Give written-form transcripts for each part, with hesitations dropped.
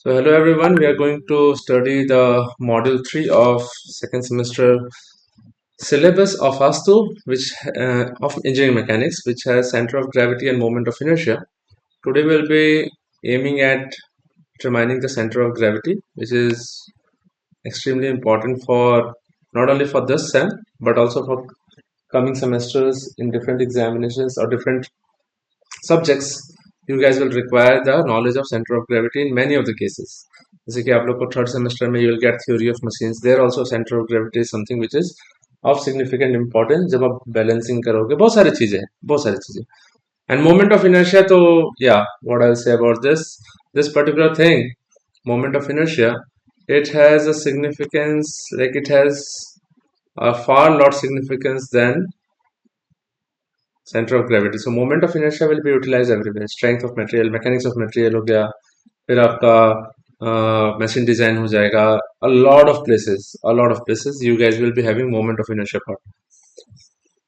So hello everyone, we are going to study the module 3 of second semester syllabus of ASTU, which of engineering mechanics, which has center of gravity and moment of inertia. Today we'll be aiming at determining the center of gravity, which is extremely important for not only for this sem but also for coming semesters in different examinations or different subjects. You guys will require the knowledge of center of gravity in many of the cases. जैसे कि आप लोग को third semester में you will get theory of machines. There also center of gravity is something which is of significant importance. जब आप balancing करोगे बहुत सारी चीजें and moment of inertia. तो yeah, what I'll say about this particular thing, moment of inertia, it has a significance, like it has a far lot significance than center of gravity. So moment of inertia will be utilized everywhere. Strength of material, mechanics of material हो गया, फिर आपका machine design हो जाएगा. A lot of places you guys will be having moment of inertia part.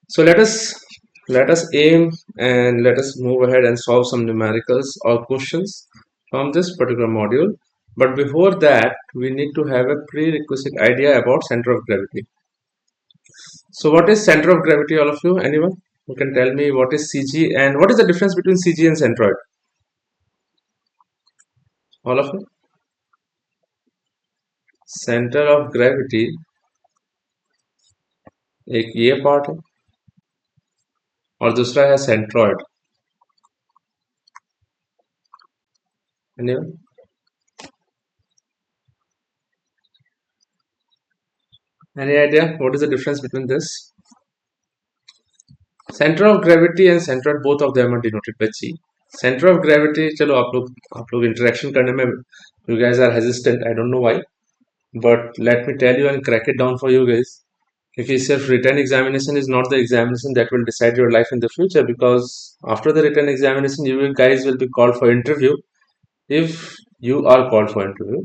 So let us aim and let us move ahead and solve some numericals or questions from this particular module. But before that, we need to have a prerequisite idea about center of gravity. So what is center of gravity, all of you? Anyone who can tell me what is CG and what is the difference between CG and centroid? All of you? Center of gravity एक ये part है और दूसरा है centroid. Anyone? Any idea what is the difference between this? Center of gravity and centroid, both of them are denoted by G. Center of gravity, चलो आप लोग interaction करने में you guys are hesitant. I don't know why, but let me tell you and crack it down for you guys. If self written examination is not the examination that will decide your life in the future, because after the written examination you guys will be called for interview. If you are called for interview,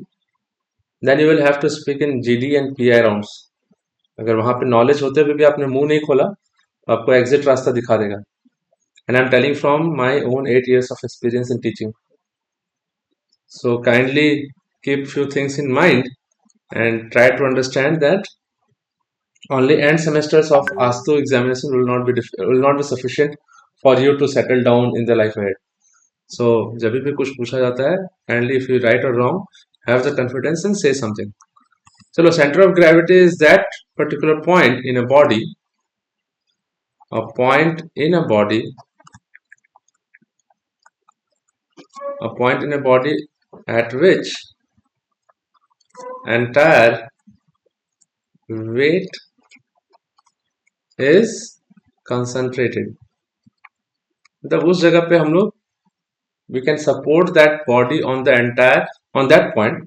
then you will have to speak in GD and PI rounds. अगर वहां पे knowledge होते हुए भी आपने मुंह नहीं खोला तो आपको एग्जिट रास्ता दिखा देगा. And I am telling from my own 8 years of experience in teaching. So kindly keep few things in mind and try to understand that only end semesters of ASTU examination will not be sufficient for you to settle down in the life ahead. So जब भी कुछ पूछा जाता है, kindly if you right or wrong, have the confidence and say something. So center of gravity is that particular point in a body, a point in a body, a point in a body at which entire weight is concentrated. मतलब उस जगह पे हम लोग we can support that body on the entire on that point,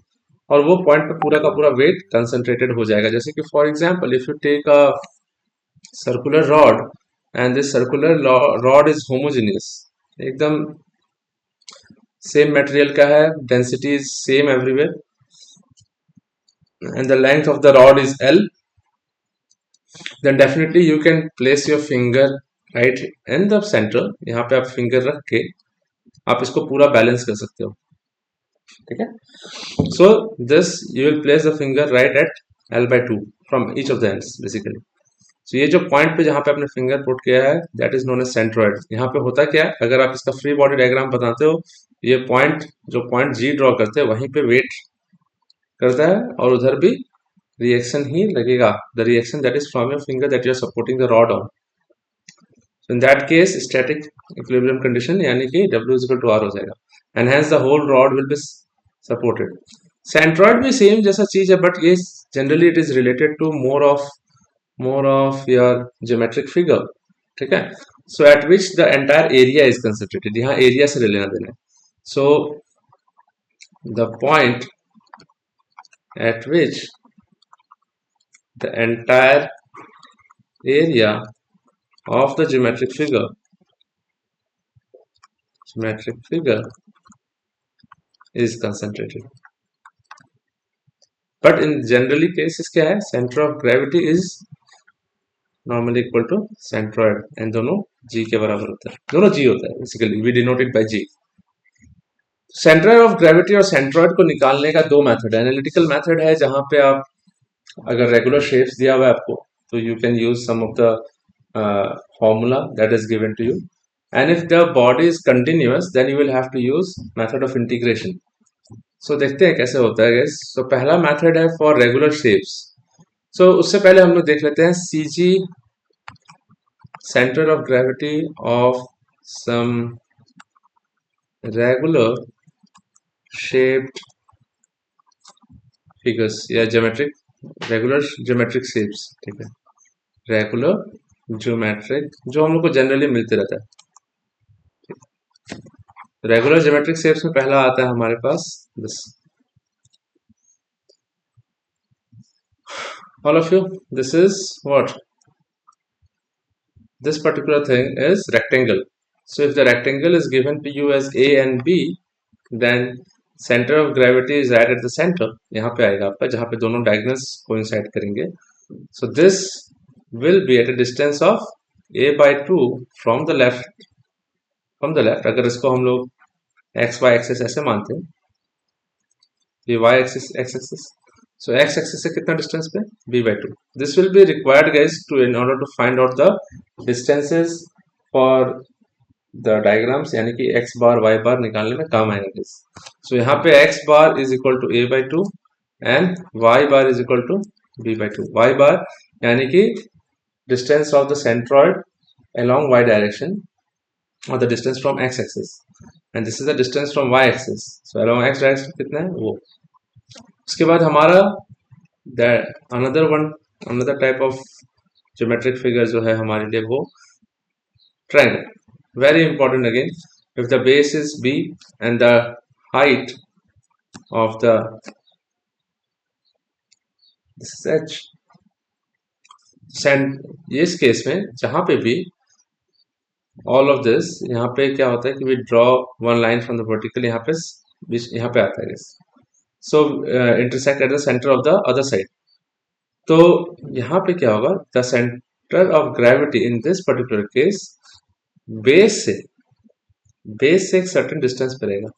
और वो point पे पूरा का पूरा वेट कंसंट्रेटेड हो जाएगा. जैसे कि for example if you take a circular rod and this circular rod is homogeneous, एकदम सेम मटेरियल का है, density is same everywhere and the length of the rod is L, then definitely you can place your finger right in the center. यहाँ पे आप finger रख के आप इसको पूरा बैलेंस कर सकते हो. ठीक है. So this you will place the finger right at L/2 from each of the ends basically. So ये जो पॉइंट पे जहाँ पे आपने फिंगर पुट किया है that is known as centroid. यहाँ पे होता क्या है, अगर आप इसका फ्री बॉडी डायग्राम बताते हो, ये पॉइंट जो पॉइंट G ड्रॉ करते हैं वहीं पे वेट करता है और उधर भी रिएक्शन ही लगेगा. The reaction that is from your finger that you are supporting the rod on. So in that case static equilibrium condition यानी कि W is equal to R हो जाएगा and hence the whole rod will be supported. Centroid भी same जैसा चीज है but ये generally it is related to more of your geometric figure. ठीक है. So at which the entire area is concentrated. यहाँ area से लेना देना है. So the point at which the entire area of the geometric figure is concentrated. But in generally cases क्या है, center of gravity is normally equal to centroid and दोनों G के बराबर होता है. दोनों G होता है basically. We denote it by G. Centre of gravity और सेंट्रॉइड को निकालने का दो मेथड है। एनालिटिकल मेथड है जहां पे आप अगर रेगुलर शेप्स दिया हुआ है आपको तो you can use some of the formula that is given to you, and if the body is continuous then you will have to use method of integration. So देखते हैं कैसे होता है guys. So पहला मेथड है for regular shapes. So उससे पहले हम लोग देख लेते हैं CG center of gravity of some regular shaped figures या geometric रेगुलर ज्योमेट्रिक शेप्स. ठीक है, रेगुलर ज्योमेट्रिक जो हम लोग को जनरली मिलते रहता है. रेगुलर ज्योमेट्रिक शेप्स में पहला आता है हमारे पास this. All of you, this is what? This particular thing is rectangle. So if the rectangle is given to you as A and B, then center of gravity is right at the center. यहाँ पे आएगा आपका जहाँ पे दोनों diagonals coincide करेंगे. So this will be at a distance of A by 2 from the left. From the left, अगर इसको हम लोग x y axis ऐसे मानते हैं, ये y axis x axis. So x axis से कितना डिस्टेंस पे? b by 2. This will be required guys to in order to find out the distances for the diagrams, यानी कि x bar y bar निकालने में काम आएगा guys. So यहाँ पे x bar is equal to a by 2 and y bar is equal to b by 2. y bar यानी कि distance of the centroid along y direction or the distance from x axis, and this is the distance from y axis. So along x direction कितना है वो. उसके बाद हमारा another type of geometric figure जो है हमारे लिए वो triangle. Very important again. If the base is b and the height of the this is h, इस केस में जहां पे भी all of this, यहाँ पे क्या होता है कि we draw one line from the vertical, यहाँ पे आता है. So intersect at the center of the other side. तो यहाँ पे क्या होगा? The center of gravity in this particular case base से एक certain distance पे रहेगा.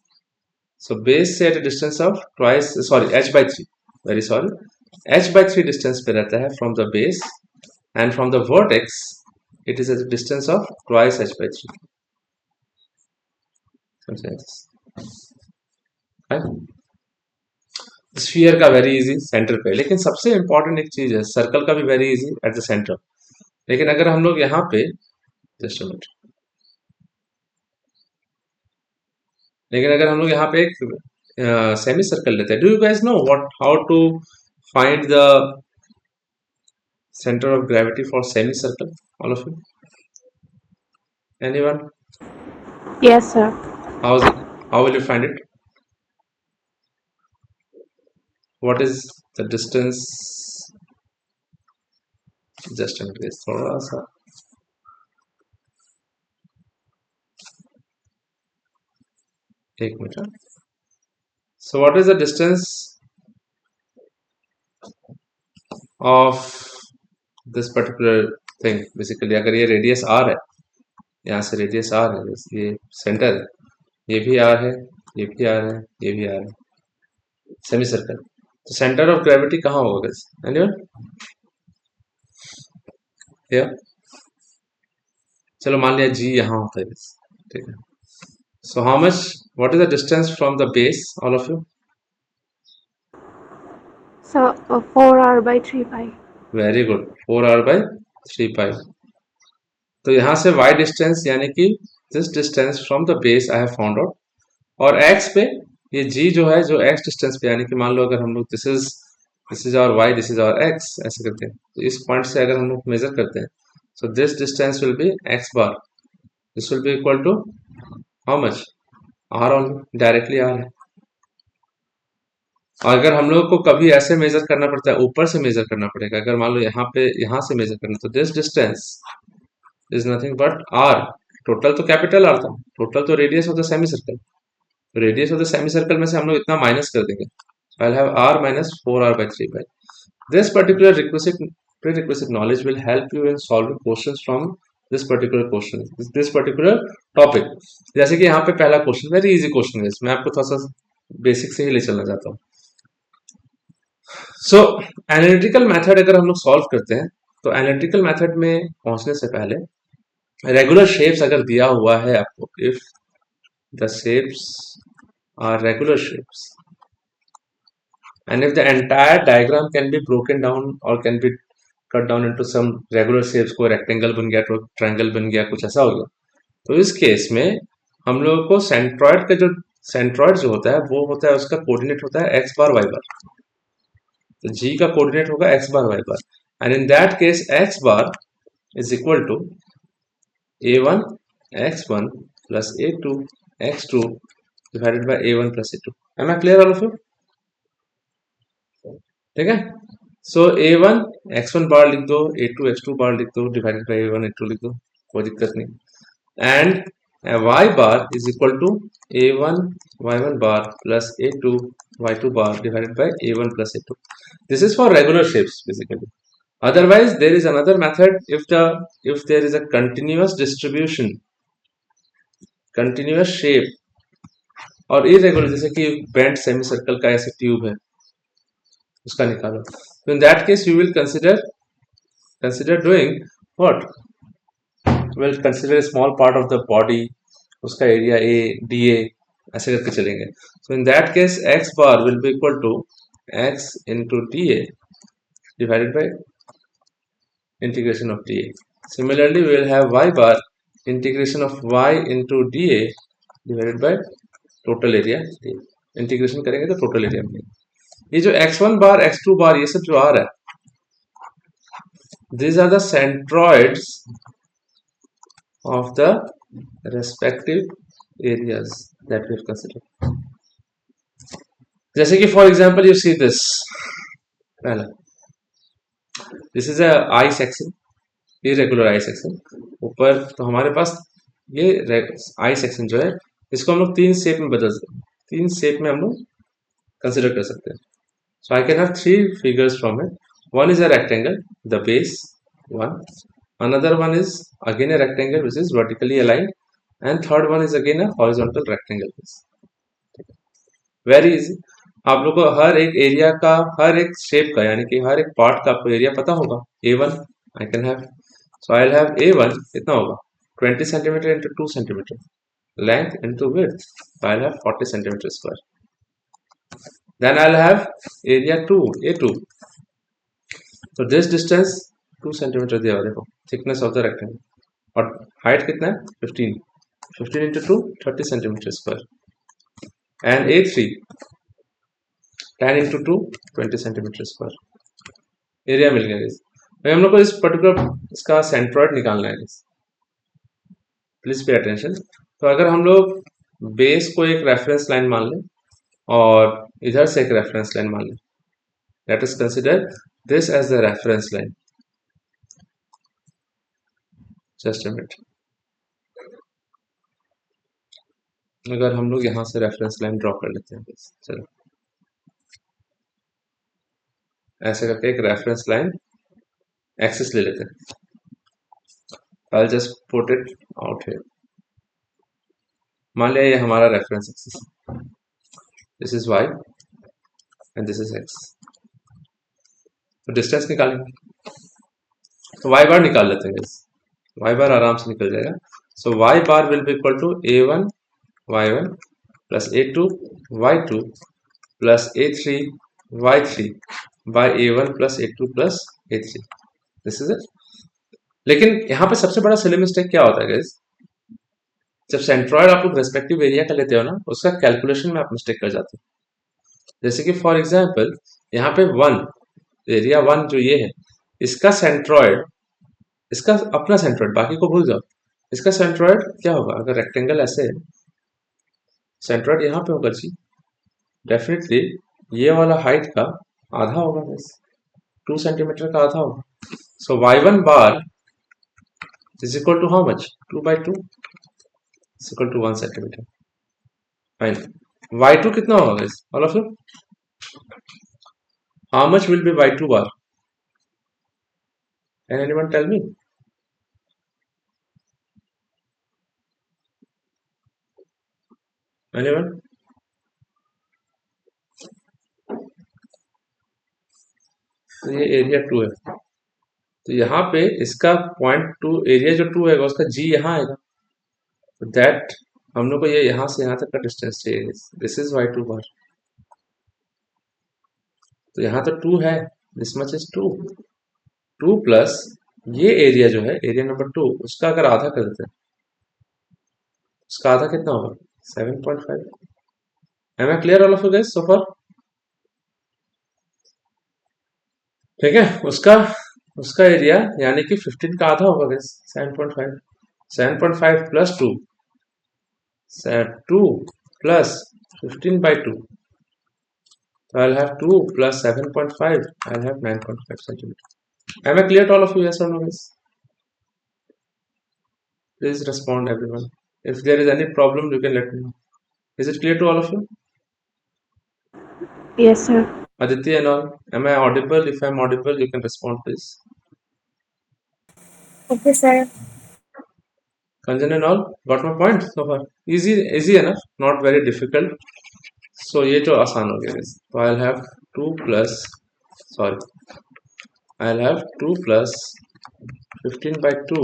So base से at a distance of h by 3. Very sorry, h by 3 distance पे रहता है from the base, and from the vertex it is at a distance of twice h by 3. Something like this. Right? Sphere का very easy centre पे, लेकिन सबसे important एक चीज है, सर्कल का भी very easy at the centre. लेकिन अगर हम लोग यहाँ पे जस्ट मिनट लेकिन अगर हम लोग यहाँ पे एक सेमी सर्कल लेते हैं, do you guys know what how to find the centre of gravity for semi circle? All of you, anyone? Yes, sir. How will you find it? What is the distance? Just a minute, थोड़ा सा एक minute. So what is the distance of this particular thing? Basically अगर ये radius r है, यहाँ से radius r है, ये सेंटर है, ये भी r है, ये भी r है, ये भी r है, सेमी सर्कल. तो सेंटर ऑफ ग्रेविटी कहाँ होगा? एनीवन? या चलो मान लिया g यहाँ होता है. ठीक है. So how much? What is the distance from the base? All of you? So 4r by 3 pi. Very good. 4r by 3 pi. तो यहाँ से y डिस्टेंस यानी कि this distance from the base I have found out, और x पे ये g जो है, जो x डिस्टेंस पे, यानी कि मान लो अगर हम लोग this is our y, this is our x ऐसे करते हैं, तो इस पॉइंट से अगर हम लोग मेजर करते हैं, so this distance will be x bar. This will be equal to how much? r only, directly r है. और अगर हम लोग को कभी ऐसे मेजर करना पड़ता है, ऊपर से मेजर करना पड़ेगा, अगर मान लो यहाँ से मेजर करना, तो this distance is nothing but r. Total तो कैपिटल r था, टोटल तो radius of the semi circle. Radius of the semi circle में से हम लोग इतना माइनस कर देंगे. I'll have r minus 4r by 3 pi. This particular prerequisite knowledge will help you in solving questions from this particular question, this particular topic. जैसे कि यहाँ पे पहला क्वेश्चन वेरी इजी क्वेश्चन है, मैं आपको थोड़ा सा बेसिक से ही ले चलना चाहता हूँ। सो एनालिटिकल मेथड अगर हम लोग सॉल्व करते हैं तो एनालिटिकल मेथड में पहुंचने से पहले रेगुलर शेप्स अगर दिया हुआ है आपको, if the shapes are regular shapes and if the entire diagram can be broken down or can be cut down into some regular shapes, को रेक्टेंगल बन गया, ट्रायंगल बन गया, कुछ ऐसा हो गया, तो इस केस में हम लोगों को सेंट्रॉइड का जो सेंट्रॉइड जो होता है वो होता है, उसका कोऑर्डिनेट होता है एक्स बार वाई बार। तो जी का कोऑर्डिनेट होगा x bar y bar, and in that case x bar is equal to a1 x1 plus a2 x2 divided by a1 plus a2। am I clear all of you? ठीक है, सो a1 x1 बार लिख दो, a2 x2 बार लिख दो, divided by a1 a2 लिख दो, कोई दिक्कत नहीं। And y bar is equal to a1 y1 bar plus a2 y2 bar divided by a1 plus a2। This is for regular shapes basically. Otherwise, there is another method if there is a continuous distribution, continuous shape और irregular, जैसे कि bent semicircle का ऐसे tube है, उसका निकालो। So in that case, you will consider doing what? Well, consider a small part of the body, उसका area A, dA ऐसे करके चलेंगे। So in that case, x bar will be equal to x into dA divided by integration of dA. Similarly, we will have y bar integration of y into dA divided by total area dA। Integration करेंगे तो total area मिलेगा। ये जो x1 बार x2 बार ये सब जो आ रहा है, these are the centroids of the respective areas that we have considered। जैसे कि for example you see this, पहला this is a I section, irregular I section ऊपर, तो हमारे पास ये आई सेक्शन जो है इसको हम लोग तीन शेप में बदल सकते हैं, तीन शेप में हम लोग कंसिडर कर सकते हैं। So I can have three figures from it. One is a rectangle, the base one, another one is again a rectangle which is vertically aligned, and third one is again a horizontal rectangle। Very easy. आप लोग को हर एक area का, हर एक shape का, यानी कि हर एक पार्ट का आपको एरिया पता होगा। A1 I can have, so I have A1 कितना होगा 20 centimetre into 2 centimetre, length into width, I have 40 centimetre square. Then I have area 2 A2, तो दिस डिस्टेंस 2 सेंटीमीटर दिया हुआ, देखो थिकनेस ऑफ द रेक्टेंगल, और height कितना है 15, 15 into 2 30 centimetre square, and A3 10 into 2 20 centimetre square. Area मिल गया। भाई हम लोग को इस पर्टिकुलर इसका सेंट्रॉइड निकालना है, प्लीज पे अटेंशन। तो अगर हम लोग बेस को एक रेफरेंस लाइन मान लें और इधर से एक रेफरेंस लाइन मान लें, let us consider this as the reference line. Just a minute, अगर हम लोग यहां से रेफरेंस लाइन ड्रॉ कर लेते हैं, चलो ऐसे करके एक रेफरेंस लाइन एक्सिस ले लेते हैं। I'll just put it out here। मान लिया ये हमारा reference axis, this is y and this is x। तो डिस्टेंस निकालेंगे, तो y बार निकाल लेते हैं, y बार आराम से निकल जाएगा। So y bar will be equal to a1 y1 plus a2 y2 plus a3 y3 by a1 plus a2 plus a3। This is it. लेकिन यहाँ पे सबसे बड़ा सिली मिस्टेक क्या होता है गाइस, जब सेंट्रॉइड आप लोग रेस्पेक्टिव एरिया का लेते हो ना, उसका कैलकुलेशन में आप मिस्टेक कर जाते हो। जैसे कि फॉर एग्जांपल यहाँ पे वन, एरिया वन जो ये है, इसका सेंट्रॉइड, इसका अपना सेंट्रॉइड, बाकी को भूल जाओ। इसका सेंट्रॉइड क्या होगा, अगर रेक्टेंगल ऐसे है, सेंट्रॉइड यहाँ पे होगा जी, डेफिनेटली ये वाला हाइट का आधा होगा, बस 2 सेंटीमीटर का आधा होगा। So y1 bar is equal to how much, 2/2 is equal to 1 centimetre. Fine, y2 कितना होगा guys, all of you, how much will be y2 bar, can anyone tell me? Anyone? तो ये एरिया 2 है, तो यहाँ पे इसका पॉइंट 2 एरिया जो 2 है उसका जी यहाँ आएगा, तो दैट हम लोग को ये यहाँ से यहाँ तक का डिस्टेंस चाहिए, दिस इज वाई 2 बार। तो यहाँ तो 2 है, दिस मच इज 2, 2 प्लस ये एरिया जो है एरिया नंबर 2 उसका अगर आधा कर देते हैं, उसका आधा कितना होगा 7.5। Am I clear all of you guys so far? ठीक है, उसका उसका एरिया यानी कि 15 का आधा होगा guys 7.5, 7.5 plus 2, 2 plus 15/2, so I'll have 2 plus 7.5, I'll have 9.5 centimeter. Am I clear to all of you, yes or no guys? Please respond everyone. If there is any problem you can let me know. Is it clear to all of you? Yes, sir. Aditya and all, am I audible? If I'm audible you can respond please. Okay, sir. Kanjan and all, got my point so far? Easy enough, not very difficult. So ये जो आसान हो गया guys, so I'll have 2 plus, sorry, I'll have 2 plus 15/2,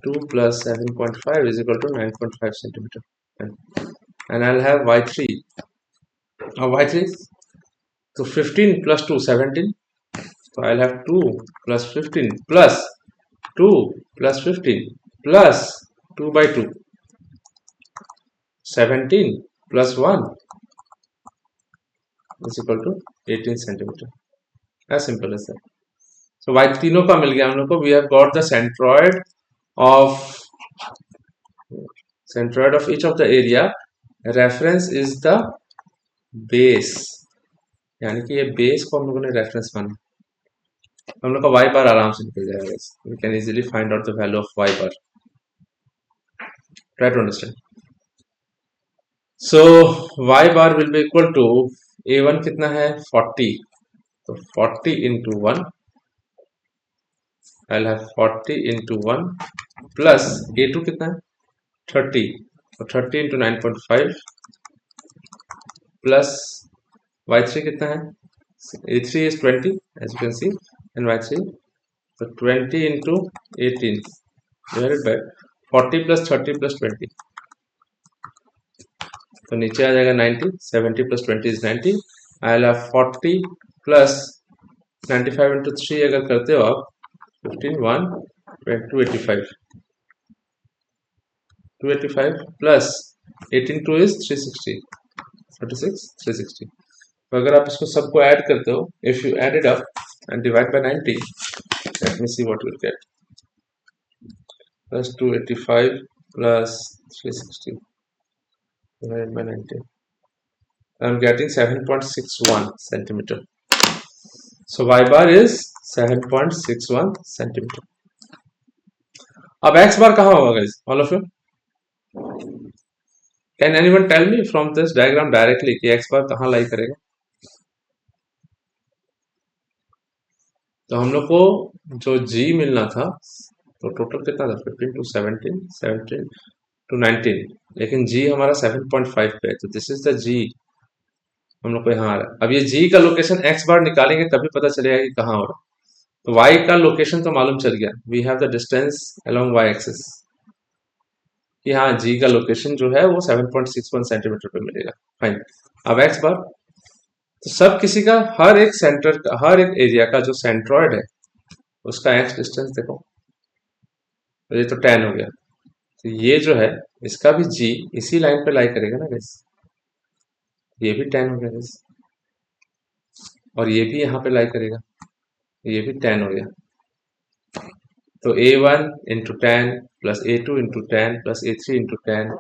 2 plus 7.5 is equal to 9.5 centimeter, and I'll have y3, y3, so 15 plus 2 17, so I'll have 2 plus 15 plus 2 plus 15 plus 2/2, 17 plus 1 is equal to 18 centimeter, as simple as that. So y तीनों का मिल गया हम लोग को, we have got the centroid of each of the area, reference is the base, यानी कि ये base को हम लोगों ने रेफरेंस माना, हम लोग का y बार आराम से निकल जाएगा, we can easily find out the value of y bar. Try to understand. So y bar will be equal to a1 कितना है 40, तो 40 into 1, I'll have 40 into 1 plus a2 कितना है 30, तो 30 into 9.5 plus y3 कितना है, a3 is 20 as you can see, and y3, so 20 into 18 divided by 40 plus 30 plus 20, तो नीचे आ जाएगा 90, 70 plus 20 is 90, I'll have 40 plus 95 into 3 अगर करते हो आप 15 1 285, 285 plus 18 2 is 360, 36 360, तो अगर आप इसको सबको ऐड करते हो, if you add it up and divide by 90, let me see what you will get, plus 285 plus 360 divided by 90, I'm getting 7.61 centimeter. So y bar is 7.61 centimeter. अब x bar कहाँ होगा guys? All of you? Can anyone tell me from this diagram directly कि x bar कहाँ लाई करेगा? तो हम लोग को जो g मिलना था, तो टोटल कितना था 15 to 17, 17 to 19, लेकिन g हमारा 7.5 पे है, तो दिस इज द g हम लोग को यहाँ आ रहा है। अब ये g का लोकेशन x बार निकालेंगे तभी पता चलेगा कि कहाँ हो रहा है, तो y का लोकेशन तो मालूम चल गया, we have the distance along y axis, कि हाँ g का लोकेशन जो है वो 7.61 सेंटीमीटर पे मिलेगा, फाइन। अब x बार, तो सब किसी का हर एक सेंटर का, हर एक एरिया का जो सेंट्रॉइड है उसका x डिस्टेंस देखो, तो ये तो 10 हो गया, तो ये जो है इसका भी g इसी लाइन पे लाई करेगा ना गाइस, ये भी 10 हो गया गाइस, और ये भी यहाँ पे लाई करेगा, ये भी 10 हो गया, तो a1 into 10 plus a2 into 10 plus a3 into 10,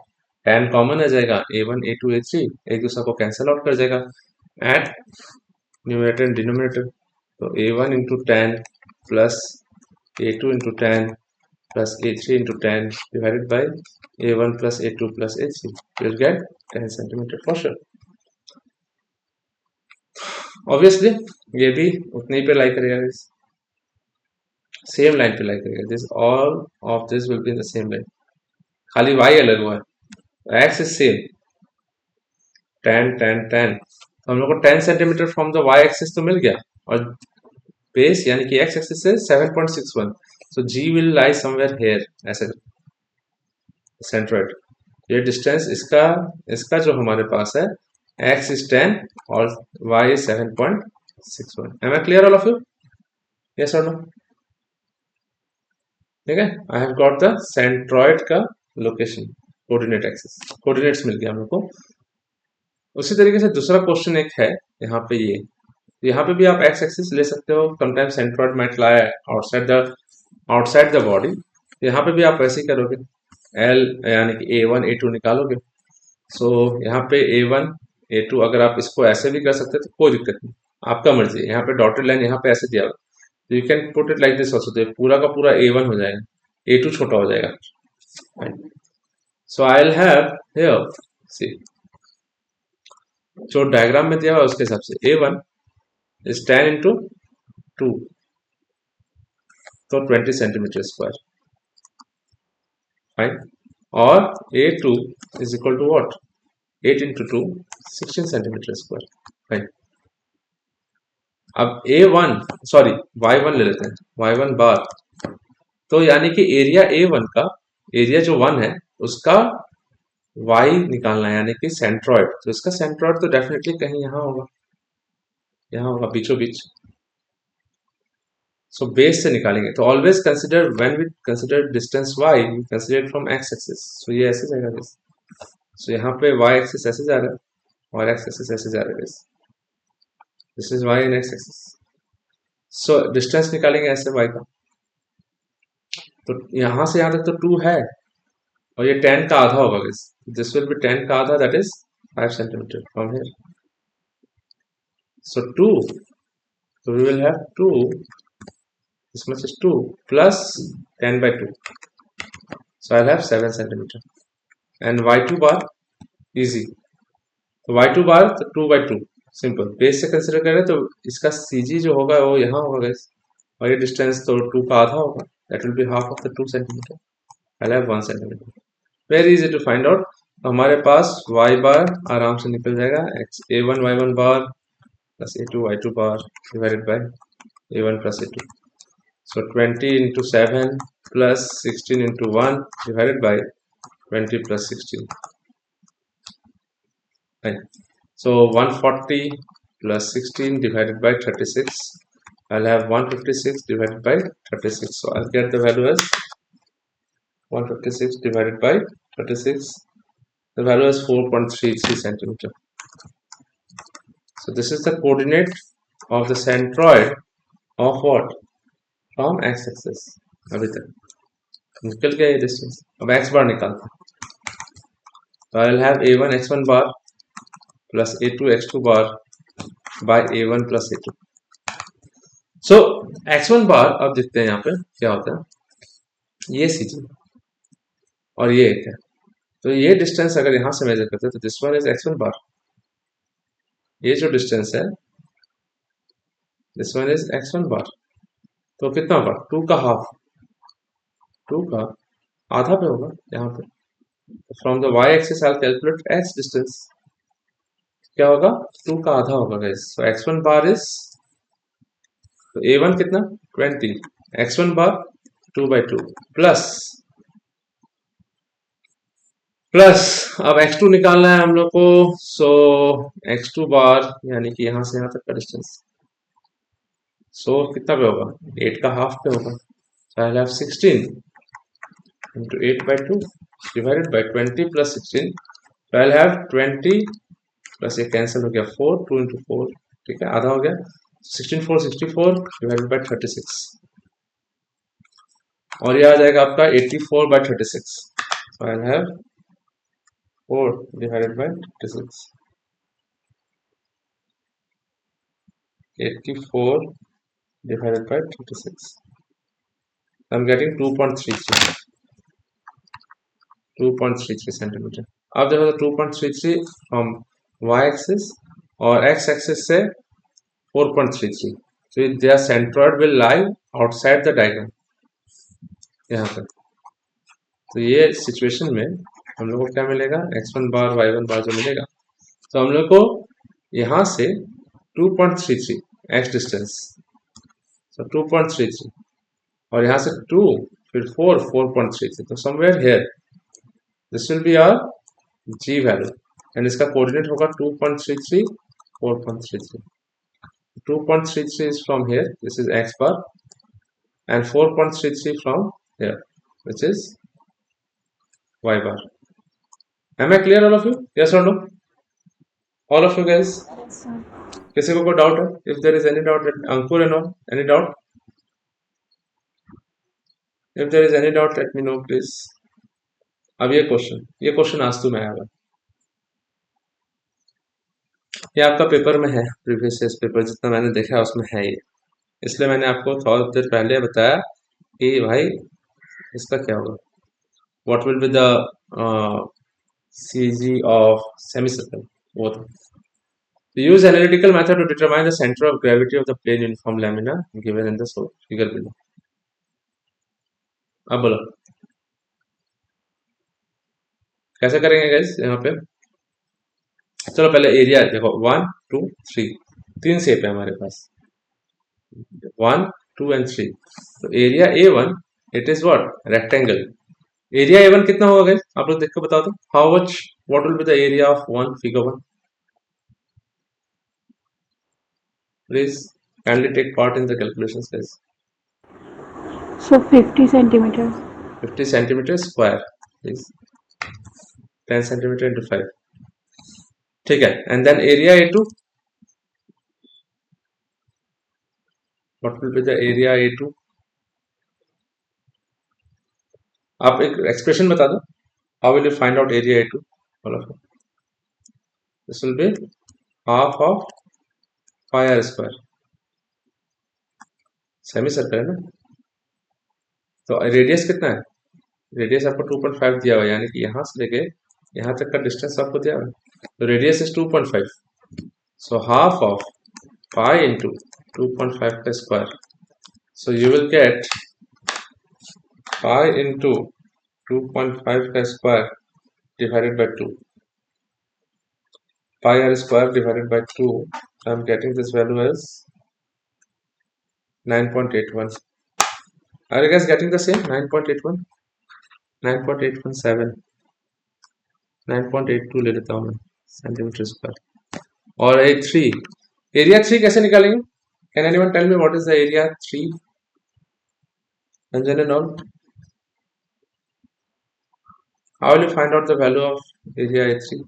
10 common आ जाएगा, a1 a2 a3 एक दूसरे को कैंसिल आउट कर जाएगा, एट न्यूमरेटर एंड डिनोमिनेटर, तो a1 into 10 plus a2 into 10 plus a3 into 10 divided by a1 plus a2 plus a3, will get 10 centimetre for sure. Obviously ये भी उतने ही पे लाई करेगा, सेम लाइन पे लाई करेगा, this all of this will be in the same line, खाली y अलग हुआ है, x इज सेम, 10 तो हम लोग को 10 centimetre from the y axis तो मिल गया, और बेस यानी कि एक्स एक्सिस से 7.61, सो जी विल लाई समवेयर हेयर, ऐसे सेंट्रोइड। ये डिस्टेंस इसका जो हमारे पास है, x is 10 और y is 7.61। Am I clear all of you? Yes or no? ठीक है, I have got the centroid का लोकेशन, कोऑर्डिनेट एक्सिस, कोऑर्डिनेट्स मिल गया हम लोग को। उसी तरीके से दूसरा क्वेश्चन एक है यहाँ पे, ये यहाँ पे भी आप एक्स एक्सिस ले सकते हो, sometimes centroid might lie outside the body, यहाँ पे भी आप वैसे ही करोगे, एल यानी कि A1 A2 निकालोगे। सो यहाँ पे A1 A2, अगर आप इसको ऐसे भी कर सकते हो तो कोई दिक्कत नहीं, आपका मर्जी है। यहाँ पे डॉटेड लाइन यहाँ पे ऐसे दिया हुआ, तो you can put it like this also, तो पूरा का पूरा A1 हो जाएगा, A2 छोटा हो जाएगा। सो आई विल हैव हियर, सी जो डायग्राम में दिया हुआ है उसके हिसाब से A1 इज 10 into 2, तो 20 सेंटीमीटर स्क्वायर, फाइन। और A2 is equal to what, 8 into 2 16 centimetre square, fine. अब y1 ले लेते हैं, y1 बार, तो यानी कि एरिया A1 का, एरिया जो 1 है उसका y निकालना है, यानी कि सेंट्रॉइड, तो इसका सेंट्रॉइड तो डेफिनेटली कहीं यहाँ होगा, बीचों बीच। सो बेस से निकालेंगे, तो always consider, when we consider distance y, we consider from x axis, so ये ऐसे जाएगा बेस। सो यहाँ पे y एक्सिस ऐसे जा रहा है और x एक्सिस ऐसे जा रहा है base, this is y and x axis. So distance निकालेंगे ऐसे y का, तो यहाँ से यहाँ तक तो 2 है, और ये 10 का आधा होगा गाइस, दिस विल बी 10 का आधा, that is 5 centimetre from here. So 2, so we will have 2, this much is 2 plus 10 by 2, so I'll have 7 centimeter, and y2 bar easy, तो y2 bar तो 2 by 2 सिंपल, बेस से consider करें तो इसका CG जो होगा वो यहाँ होगा गाइस, और ये डिस्टेंस तो 2 का आधा होगा, that will be half of the 2 centimeter, I'll have 1 centimeter, very easy to find out। हमारे पास y बार आराम से निकल जाएगा, A1 y1 bar plus A2 y2 bar divided by A1 plus A2, so 20 into 7 plus 16 into 1 divided by 20 plus 16, right? So 140 plus 16 divided by 36, I'll have 156 divided by 36, so I'll get the value as 156 divided by 36, the value is 4.33 centimeter. So this is the coordinate of the centroid of what, from x axis। अभी तक निकल गया ये distance, अब x बार निकालते हैं, तो I will have A1 x1 bar plus A2 x2 bar by A1 plus A2। So x1 bar, अब देखते हैं यहाँ पे क्या होता है, ये CG और ये एक है, तो ये डिस्टेंस अगर यहाँ से मेजर करते हैं तो दिस वन इज x1 बार, ये जो डिस्टेंस है दिस वन इज x1 बार, तो कितना होगा, 2 का हाफ, 2 का आधा पे होगा यहाँ पे, from the y axis I calculate x distance, क्या होगा, 2 का आधा होगा guys, so x1 bar is, तो A1 कितना 20, x1 बार 2 by 2 प्लस अब x2 निकालना है हम लोग को, सो x2 बार यानी कि यहाँ से यहाँ तक का डिस्टेंस, सो कितना पे होगा, 8 का हाफ पे होगा, so I'll have 16 into 8 by 2 divided by 20 plus 16, so I'll have 20 plus ये कैंसिल हो गया, 4, 2 into 4, ठीक है, आधा हो गया, 16 4 64 divided by 36, और ये आ जाएगा आपका 84 by 36, so I'll have 4 divided by 36, 84 divided by 36, I'm getting 2.33 centimeter। अब देखो 2.33 फ्रॉम y एक्सिस और x एक्सिस से 4.33, so their centroid will lie outside the diagram यहाँ पर, तो ये सिचुएशन में हम लोग को क्या मिलेगा, x1 बार y1 बार जो मिलेगा तो हम लोग को यहां से 2.33 एक्स डिस्टेंस, so 2.33, और यहाँ से 2, फिर 4, 4.33, तो somewhere here this will be our G value, and इसका कोऑर्डिनेट होगा 2.33, 4.33. 2.33 is from here, this is x bar, and 4.33 from here, which is y bar. Am I clear, all of you? Yes or no? All of you guys? Yes, sir. किसी को कोई doubt है? If there is any doubt, Ankur and all, any doubt? If there is any doubt, let me know, please. अब ये question आज तो मैं आया, ये आपका पेपर में है, प्रीवियस ईयर पेपर जितना मैंने देखा है उसमें है ये, इसलिए मैंने आपको थोड़ा देर पहले बताया कि भाई इसका क्या होगा, what will be the CG of semicircle, वो था. Use analytical method to determine the center of gravity of the plane uniform lamina given in the figure below. अब बोलो कैसे करेंगे गाइस यहाँ पे. चलो पहले एरिया देखो, 1 2 3, तीन शेप है हमारे पास, 1 2 एंड 3. तो area A1 it is what, rectangle. Area A1 कितना होगा गाइस, आप लोग देख के बताओ तो, how much, what will be the area of one figure 1. Please kindly take part in the calculations guys. So 50 centimeters. 50 centimeters square is 10 centimeter into 5. ठीक है, and then area A2, what will be the area A2? आप एक expression बता दो, how will you find out area A2? all of it. This will be half of pi r square, semi circle है ना. तो radius कितना है, radius आपको 2.5 दिया हुआ है, यानी कि यहाँ से लेके यहाँ तक का डिस्टेंस आपको दिया हुआ है, तो radius is 2.5. So half of pi into 2.5 का square, so you will gate pi into 2.5 का square divided by 2, pi r square divided by 2. So I'm getting this value as 9.81. Are you guys getting the same? 9.81, 9.817, 9.82 ले लेता हूँ मैं centimetre square. और एक 3, area 3 कैसे निकालेंगे? Can anyone tell me what is the area 3? Anjan and all, how will you find out the value of area A3?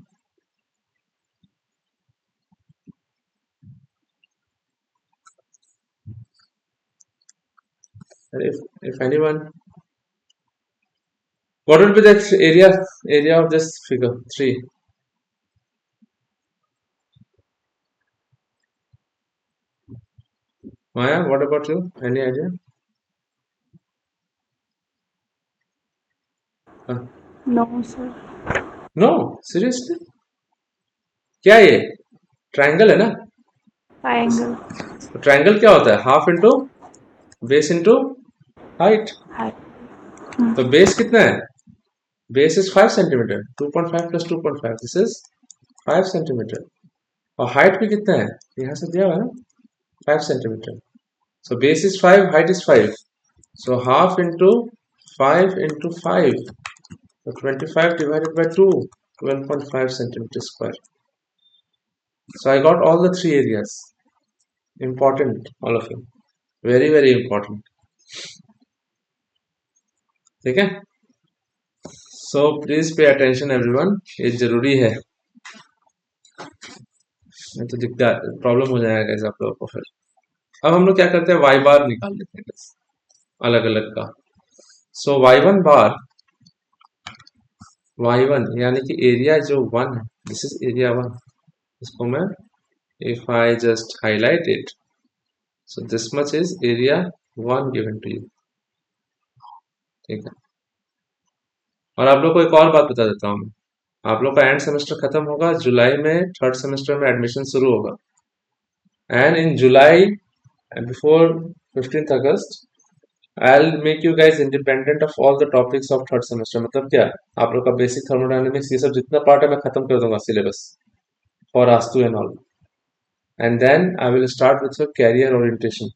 If anyone, what would be the area of this figure 3? Maya, what about you? Any idea? No, sir. No, seriously? क्या ये triangle है ना? Triangle. Triangle क्या होता है, half into base into height. Height. तो base कितना है, base is 5 centimetre, 2.5 plus 2.5, this is 5 centimetre. और हाइट भी कितना है, यहाँ से दिया हुआ है ना, 5 centimetre. So base is 5, height is 5, so half into 5 into 5, so 25 divided by 2, 12.5 centimeter square. So I got all the three areas. Important, all of you. Very very important. ठीक है? So please pay attention everyone. ये जरूरी है, नहीं तो दिक्कत problem हो जाएगा guys आप लोगों को फिर. अब हम लोग क्या करते हैं, y बार निकाल लेते हैं guys, अलग अलग का. So y1 बार, y1 यानी कि एरिया जो 1 है, दिस इज एरिया 1. इसको मैं, if I just highlight it, so this much is area 1 given to you. ठीक है. और आप लोग को एक और बात बता देता हूँ, आप लोग का एंड सेमेस्टर खत्म होगा जुलाई में, थर्ड सेमेस्टर में एडमिशन शुरू होगा, and in July before 15th August I'll make you guys independent of all the topics of third semester. मतलब क्या, आप लोग का बेसिक थर्मोडायनेमिक्स ये सब जितना पार्ट है मैं खत्म कर दूंगा syllabus. for Astu and all. And then I will start with your career orientation.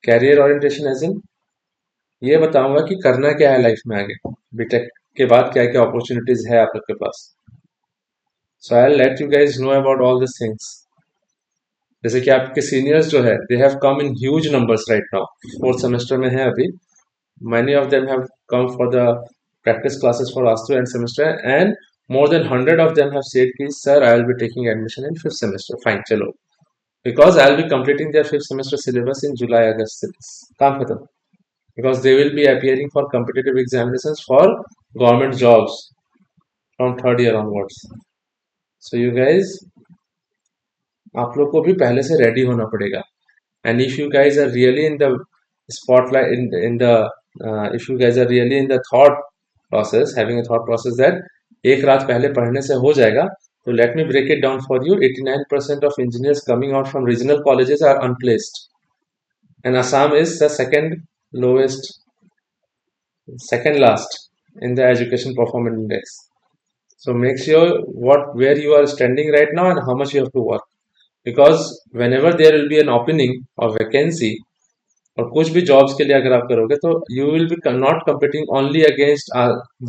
Career orientation as in ये बताऊंगा कि करना क्या है लाइफ में आगे, बीटेक के बाद क्या क्या अपॉर्चुनिटीज है आप लोग के पास. So I let you guys know about all this things. जैसे कि आपके सीनियर्स जो है they have come in huge numbers right now, fourth semester में है अभी. Many of them have come for the practice classes for Astu and semester, and more than 100 of them have said कि sir I will be taking admission in fifth semester. Fine, चलो, because I will be completing their fifth semester syllabus in July August से काम खत्म, because they will be appearing for competitive examinations for government jobs from third year onwards. So you guys, आप लोग को भी पहले से रेडी होना पड़ेगा. And if you guys are really in the spotlight, in the if you guys are really in the thought process, having a thought process that एक रात पहले पढ़ने से हो जाएगा, तो let me break it down for you. 89% of engineers coming out from regional colleges are unplaced, and Assam is the second last in the education performance index. So make sure where you are standing right now and how much you have to work, because whenever there will be an opening or vacancy और कुछ भी jobs के लिए अगर आप करोगे तो you will be not competing only against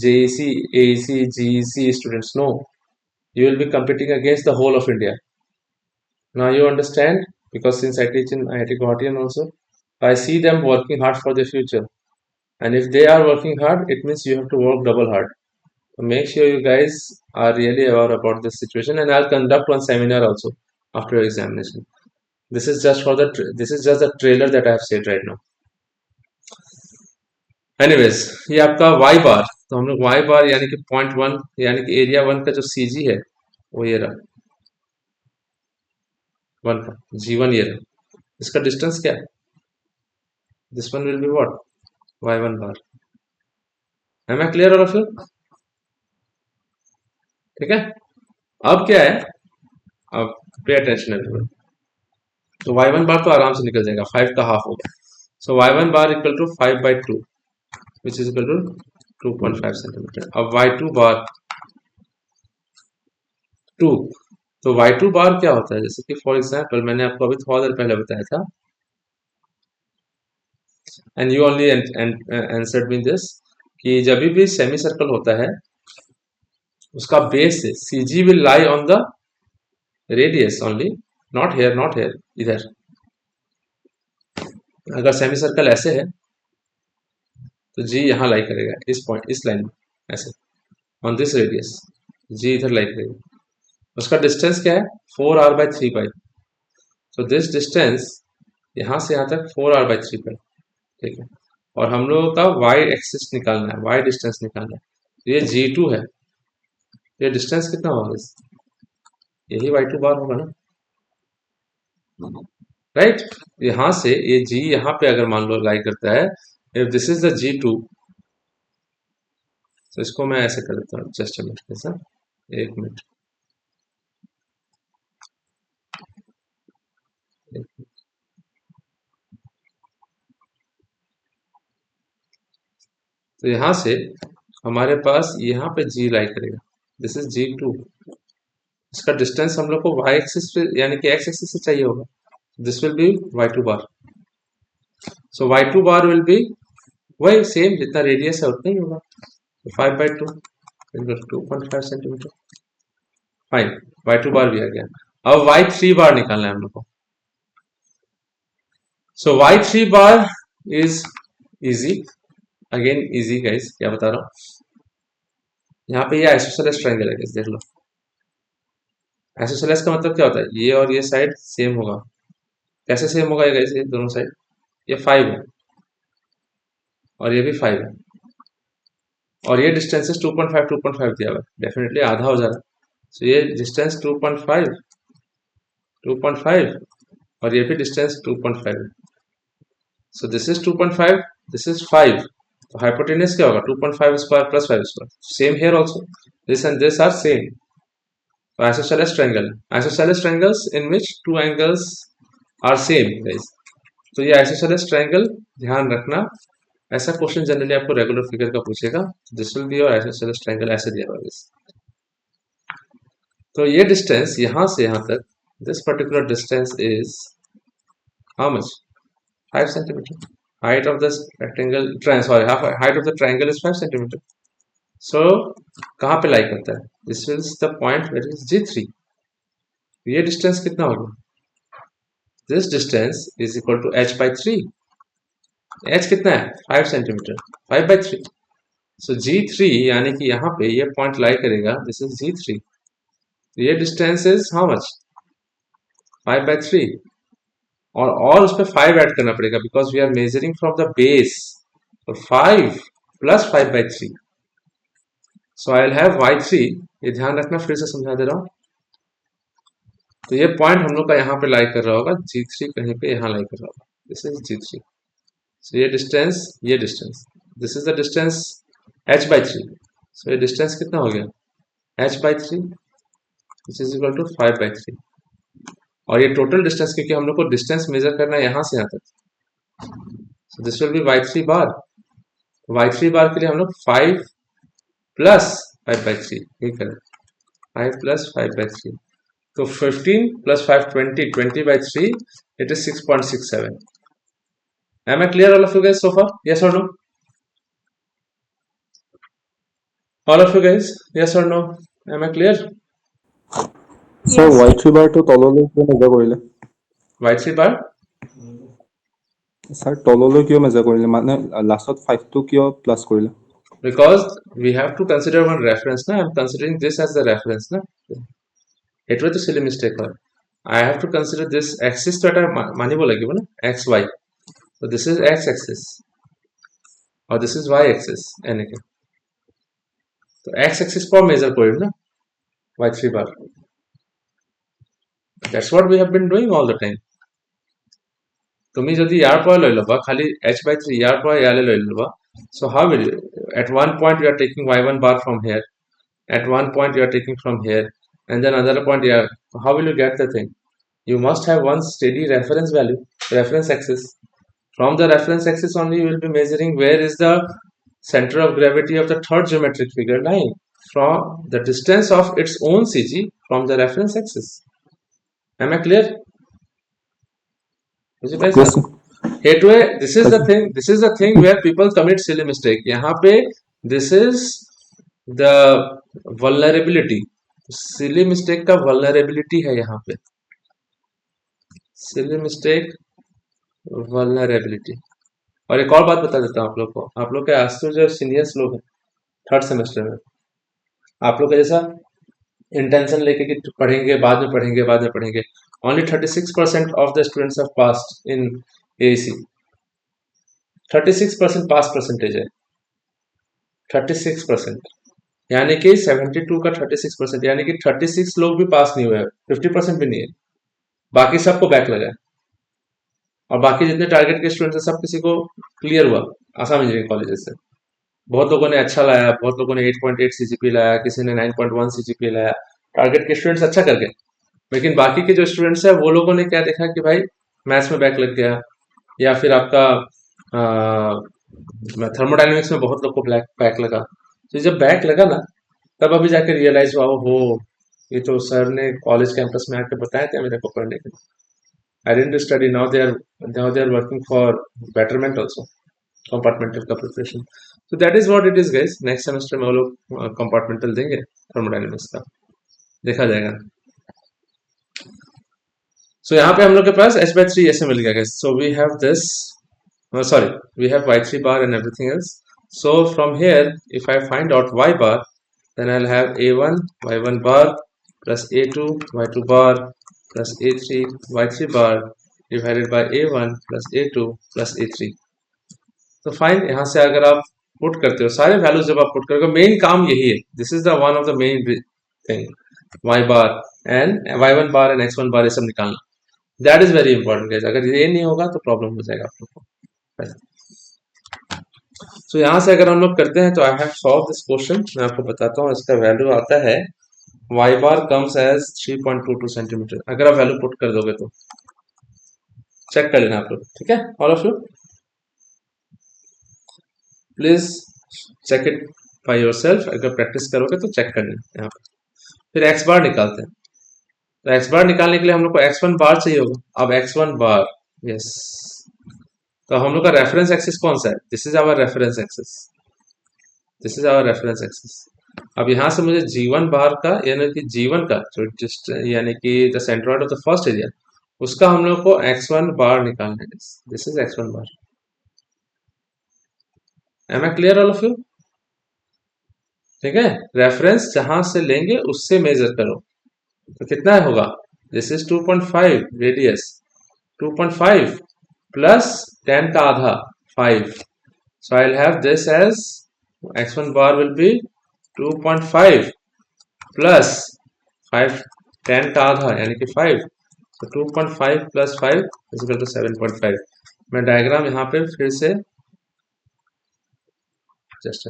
JEC AEC GEC students. No, you will be competing against the whole of India. Now you understand, because since I teach in IIT Guwahati also, I see them working hard for their future. And if they are working hard, it means you have to work double hard. So make sure you guys are really aware about this situation, and I'll conduct one seminar also after your examination. This is just the trailer that I have said right now. Anyways, ये आपका Y बार. तो हम लोग Y बार यानी कि .1 यानी कि area 1 का जो सीजी है वो ये रहा, 1 का G1 ये रहा. इसका डिस्टेंस क्या है? This one will be what? y1 bar. Am I clear all of you? ठीक है. अब क्या है, अब पे अटेंशन एवरीवन. तो y1 बार तो आराम से निकल जाएगा, 5 का हाफ होगा. So y1 bar equal to 5/2 which is equal to 2.5 centimetre. अब y2 बार 2. तो y2 बार क्या होता है? जैसे कि फॉर एग्जांपल मैंने आपको अभी थोड़ा देर पहले बताया था, and you only answered me this, कि जब भी सेमी सर्कल होता है उसका base C G will lie on the radius only, not here इधर. अगर सेमी सर्कल ऐसे है तो जी यहाँ लाई करेगा, इस पॉइंट, इस लाइन में ऐसे ऑन दिस रेडियस, जी इधर लाई करेगा. उसका डिस्टेंस क्या है? 4r/3π. सो दिस डिस्टेंस यहाँ से यहाँ तक 4r/3π. ठीक है. और हम लोगों का y एक्सिस निकालना है, y डिस्टेंस निकालना है. तो ये G2 है, ये डिस्टेंस कितना होगा? यही y2 बार होगा ना, राइट. यहां से ये G यहाँ पे अगर मान लो लाई करता है, if this is the G2, तो इसको मैं ऐसे कर देता हूँ, जस्ट अ मिनट, ऐसा 1 मिनट. तो यहां से हमारे पास यहाँ पे G लाई करेगा, दिस इज G2. इसका डिस्टेंस हम लोग को y एक्सिस पे यानी कि x एक्सिस से चाहिए होगा. This will be y2 bar. So y2 bar will B वही सेम, जितना रेडियस है उतना ही होगा. 5/2 2.5 सेंटीमीटर. फाइन, y2 बार भी आ गया. अब y3 बार निकालना है हम लोग को. सो y3 bar is easy, again easy guys, क्या बता रहा हूँ. यहाँ पे ये आइसोसेलेस ट्रायंगल है, देख लो. आइसोसेलेस का मतलब क्या होता है? ये और ये साइड सेम होगा. कैसे सेम होगा गाइस? ये दोनों साइड, ये 5 है और ये भी 5 है, और ये डिस्टेंसेस 2.5 दिया हुआ है, डेफिनेटली आधा हो जा रहा है. सो ये डिस्टेंस 2.5 और ये भी डिस्टेंस 2.5 है. So this is 2.5, this is 5. तो हाइपोटेनस क्या होगा? 2.5 square plus 5 square. Same here also, this and this are same. तो isosceles triangle, isosceles triangles in which two angles are same guys. तो ये आइसोसेलेस ट्रायंगल ध्यान रखना, ऐसा क्वेश्चन जनरली आपको रेगुलर फिगर का पूछेगा. This will be your isosceles triangle, ऐसे दिया हुआ है. तो ये डिस्टेंस यहाँ से यहाँ तक, this particular distance is how much, 5 centimetre. Height of the rectangle, sorry, height of the triangle is 5 centimeter. So कहाँ पे लाई करता है? This is the point where is G3. ये डिस्टेंस कितना होगा? This distance is equal to h by 3. h कितना है? 5 सेंटीमीटर. 5 by 3. So G3 यानी कि यहाँ पे ये पॉइंट लाई करेगा. This is G3. ये distance is how much? 5 by 3. और उस पर 5 ऐड करना पड़ेगा because we are measuring from the base. और 5 plus 5 by 3. So I will have y3. ये ध्यान रखना, फिर से समझा दे रहा हूँ. तो ये पॉइंट हम लोग का यहाँ पे लाई कर रहा होगा. G3 कहीं पे यहाँ लाई कर रहा होगा. This is G3. सो ये डिस्टेंस, this is the distance h by 3. So ये डिस्टेंस कितना हो गया? h by 3 which is equal to 5 by 3. और ये टोटल डिस्टेंस, क्योंकि हम लोग को डिस्टेंस मेजर करना है यहाँ से यहाँ तक. सो this will B y3 bar. y3 बार के लिए हम लोग 5 प्लस 5 by 3 ये करें. 5 प्लस 5 by 3. तो 15 plus 5 20. 20 by 3 it is 6.67. Am I clear all of you guys so far? Yes or no? All of you guys, yes or no? Am I clear? Sir Yes. y3 বাৰটো তললৈ কিয় measure কৰিলে? y3 bar sir তললৈ কিয় measure কৰিলে, মানে লাষ্টত 5 টো কিয় plus কৰিলে? because we have to consider one reference na. I'm considering this as the reference na. It was a silly mistake. I have to consider this axis to eta manibo lagibo na, xy. So this is x axis or this is y axis enike. So x axis पर measure korim na y3 bar. That's what we have been doing all the time. তুমি যদি ইয়াৰ পৰা লৈ ল'বা খালি h by 3 ইয়াৰ পৰা ইয়ালৈ লৈ ল'বা. So how will you, at one point you are taking y1 bar from here, at one point you are taking from here, and then another point here. How will you get the thing? You must have one steady reference value, reference axis. From the reference axis only you will be measuring where is the center of gravity of the third geometric figure lying, from the distance of its own CG from the reference axis. Am I clear? Yes, sir. Gateway, this is the thing where people commit silly mistake. यहाँ पे this is the vulnerability. silly mistake का vulnerability है यहाँ पे. silly mistake vulnerability. और एक और बात बता देता हूँ आप लोग को. आप लोग के आज तो जो सीनियर्स लोग हैं थर्ड सेमेस्टर में, आप लोग का जैसा इंटेंशन लेके कि पढ़ेंगे बाद में पढ़ेंगे. Only 36% of the students have passed in AAC. 36% pass percentage है. 36% यानी कि 72 का 36%, यानी कि 36 लोग भी पास नहीं हुए हैं. 50% भी नहीं है. बाकी सबको बैक लगा है. और बाकी जितने टारगेट के स्टूडेंट्स हैं सब किसी को क्लियर हुआ आसाम इंजीनियरिंग कॉलेज से. बहुत लोगों ने अच्छा लाया, बहुत लोगों ने 8.8 CGPA लाया, किसी ने 9.1 CGPA लाया. टारगेट के स्टूडेंट्स अच्छा कर गए. लेकिन बाकी के जो स्टूडेंट्स हैं वो लोगों ने क्या देखा कि भाई मैथ्स में बैक लग गया, या फिर आपका थर्मोडाइनमिक्स में बहुत लोग को बैक लगा. तो जब बैक लगा ना तब अभी जाके रियलाइज हुआ हो ये तो सर ने कॉलेज कैंपस में आके बताया था मेरे को पढ़ने के लिए. I didn't study. Now they are working for betterment also, compartmental का प्रिपरेशन. तो that is what it is guys. Next semester में वो लोग कंपार्टमेंटल देंगे थर्मोडाइनमिक्स का, देखा जाएगा. So यहाँ पे हम लोग के पास h by 3 ऐसे मिल गया guys. So we have this, we have y3 bar and everything else. So from here if I find out y bar, then I'll have a1 y1 bar plus a2 y2 bar plus a3 y3 bar divided by a1 plus a2 plus a3. तो fine, यहाँ से अगर आप put करते हो सारे values, जब आप पुट करोगे, मेन काम यही है. This is the one of the main thing, y bar and y1 bar and x1 bar ये सब निकालना. That is very important guys. अगर ये नहीं होगा तो प्रॉब्लम हो जाएगा आप लोग को. सो यहाँ से अगर हम लोग करते हैं तो I have solve this question. मैं आपको बताता हूँ. इसका वैल्यू आता है y bar comes as 3.22 centimetre. अगर आप वैल्यू पुट कर दोगे तो चेक कर लेना आप लोग, ठीक है. All of you please check it by yourself. अगर प्रैक्टिस करोगे तो चेक कर लेना. यहाँ पर फिर एक्स बार निकालते हैं। तो एक्स बार निकालने के लिए हम लोग को x1 बार चाहिए होगा। अब x1 बार, यस, तो हम लोग का रेफरेंस एक्सिस कौन सा है? This is our reference axis, this is our reference axis. अब यहाँ से मुझे g1 बार का यानी कि g1 का जो जस्ट यानी कि the centroid of the first area, उसका हम लोग को x1 बार निकालना है। This is x1 bar. Am I clear all of you? ठीक है, रेफरेंस जहां से लेंगे उससे मेजर करो। तो कितना होगा? दिस इज 2.5 रेडियस, 2.5 प्लस 10 का आधा 5, so I'll have this as x1 bar will be 2.5 plus 5, 10 का आधा यानी कि 5, so 2.5 plus 5 is equal to 7.5। मैं डायग्राम यहाँ पे फिर से जस्ट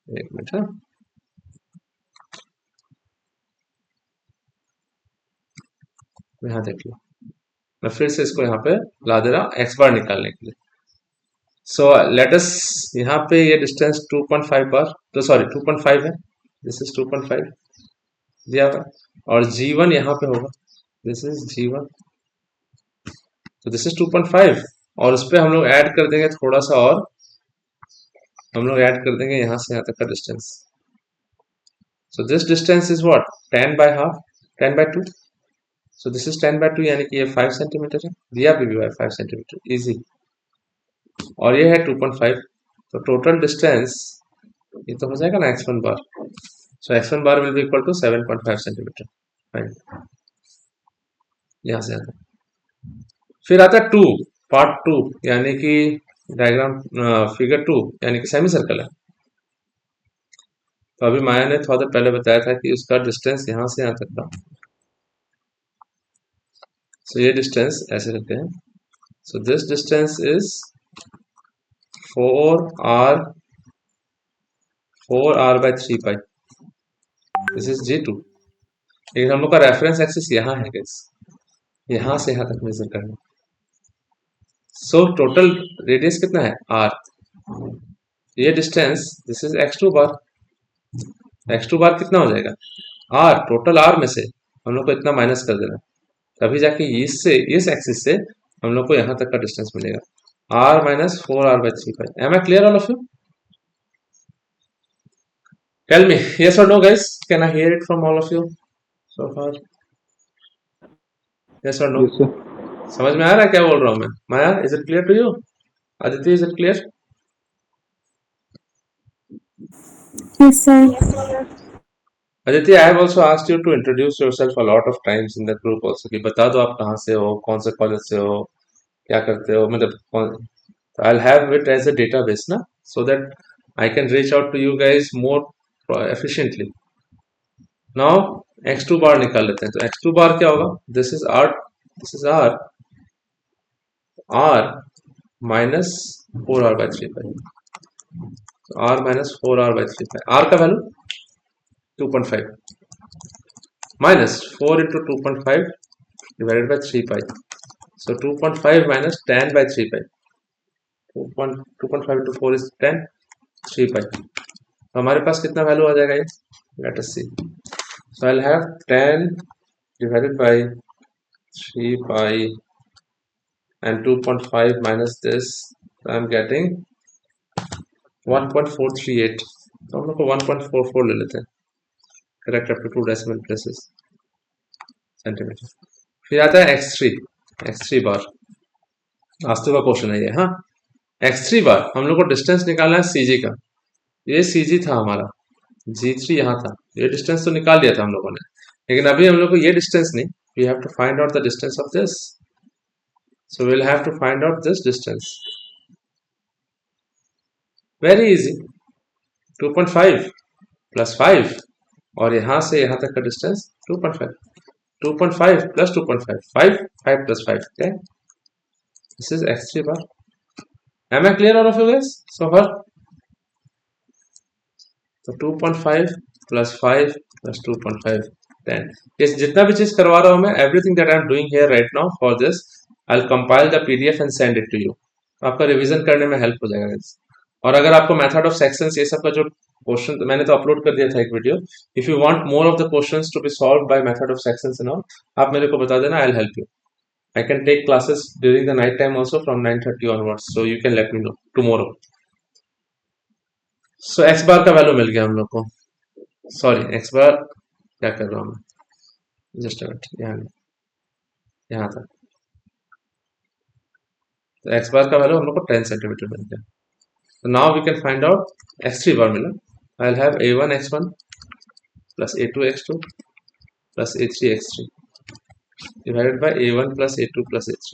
एक मिनट, हाँ, यहाँ देख लो, मैं फिर से इसको यहाँ पे ला दे रहा एक्स बार निकालने के लिए। सो लेट अस, यहाँ पे ये डिस्टेंस 2.5 बार, तो सॉरी 2.5 है, दिस इज 2.5 दिया हुआ, और g1 यहाँ पे होगा, दिस इज g1, तो दिस इज 2.5, और उस पर हम लोग ऐड कर देंगे थोड़ा सा, और हम लोग ऐड कर देंगे यहाँ से यहाँ तक का distance. So this distance is what? 10 by half, 10 by 2, so this is 10 by 2 यानी कि ये 5 सेंटीमीटर है, दिया भी है 5 सेंटीमीटर इजी, और ये है 2.5, तो टोटल डिस्टेंस ये तो हो जाएगा ना x1 bar, so x1 bar will be equal to 7.5 centimetre. Fine, यहाँ से आता है। फिर आता है 2, पार्ट 2 यानी कि डायग्राम फिगर 2 यानी कि सेमी सर्कल है। तो अभी माया ने थोड़ा देर पहले बताया था कि उसका डिस्टेंस यहाँ से यहाँ तक था, सो ये डिस्टेंस ऐसे रखते हैं, सो this distance is 4r by 3 pi, this is g2। लेकिन हम लोग का रेफरेंस एक्सिस यहाँ है गाइस, यहाँ से यहाँ तक मेजर करना। सो टोटल रेडियस कितना है? r, ये डिस्टेंस this is x2 bar, x2 बार कितना हो जाएगा? r, टोटल r में से हम लोग को इतना माइनस कर देना, तभी जाके इससे इस एक्सिस से हम लोग को यहाँ तक का डिस्टेंस मिलेगा, r minus 4r by 3 pi। Am I clear all of you? Tell me yes or no guys, can I hear it from all of you so far? Yes or no? yes sir, समझ में आ रहा है क्या बोल रहा हूँ मैं? माया, is it clear to you? Aditi, is it clear? Yes, sir. Aditi, I have also asked you to introduce yourself a lot of times in the group also, कि बता दो आप कहाँ से हो, कौन से कॉलेज से हो, क्या करते हो, मतलब कौन, I'll have it as a database ना, so that I can reach out to you guys more efficiently। Now x2 बार निकाल लेते हैं, तो x2 बार क्या होगा? This is r, this is r, r minus 4r by 3 pi, so r minus 4r by 3 pi, r का value 2.5 minus 4 into 2.5 divided by 3 pi, so 2.5 minus 10 by 3 pi, 2.5 into 4 is 10, 3 pi, तो हमारे पास कितना value आ जाएगा ये? Let us see, so I'll have 10 divided by 3 pi and 2.5 minus this, so I'm getting 1.438, तो हम लोग को 1.44 ले लेते हैं, correct up to 2 decimal places centimetre. फिर आता है x3 बार, आज का क्वेश्चन है ये, हाँ। x3 बार हम लोग को डिस्टेंस निकालना है cg का, ये cg था हमारा, g3 यहाँ था, ये डिस्टेंस तो निकाल लिया था हम लोगों ने, लेकिन अभी हम लोग को ये डिस्टेंस नहीं, we have to find out the distance of this, so we will have to find out this distance, very easy, 2.5 plus 5, और यहाँ से यहाँ तक का distance 2.5, 2.5 plus 2.5, 5, 5 plus 5, 10, this is x3 bar. Am I clear all of you guys so far? तो 2.5 plus 5 plus 2.5, 10, ये जितना भी चीज करवा रहा हूँ मैं, everything that I am doing here right now for this, I will compile the PDF and send it to you, आपका रिवीजन करने में हेल्प हो जाएगा guys। और अगर आपको मेथड ऑफ सेक्शंस ये सब का जो क्वेश्चन तो मैंने तो अपलोड कर दिया था एक video. If you want more of the questions to be solve by method of sections and all, आप मेरे को बता देना, I will help you. I can take classes during the night time also from 9:30 onwards, so you can let me know tomorrow. So x bar का value मिल गया हम लोग को. सॉरी, x बार क्या कर रहा हूँ मैं, जस्ट अ मिनट, यहाँ था. तो x बार का वैल्यू हम लोग को 10 सेंटीमीटर मिल गया. So now we can find out x3 बार मिला. I'll have a1 x1 plus a2 x2 plus a3 x3 divided by a1 plus a2 plus a3.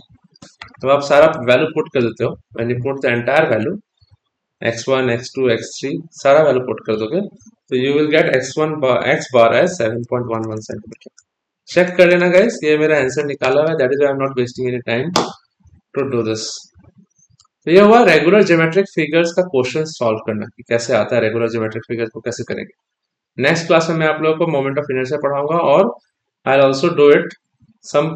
अब आप सारा वैल्यू पुट कर देते हो. When you put the entire value x1 x2 x3 सारा value put कर दोगे तो you will get x1 bar x bar as 7.11 सेंटीमीटर. चेक कर लेना गाइस, ये मेरा आंसर निकाला हुआ है. That is I am not wasting any time to do this. तो ये हुआ रेगुलर ज्योमेट्रिक फिगर्स का क्वेश्चन सॉल्व करना, कि कैसे आता है रेगुलर ज्योमेट्रिक फिगर्स को कैसे करेंगे. नेक्स्ट क्लास में मैं आप लोगों को मोमेंट ऑफ इनर्शिया पढ़ाऊंगा, और I will also do it some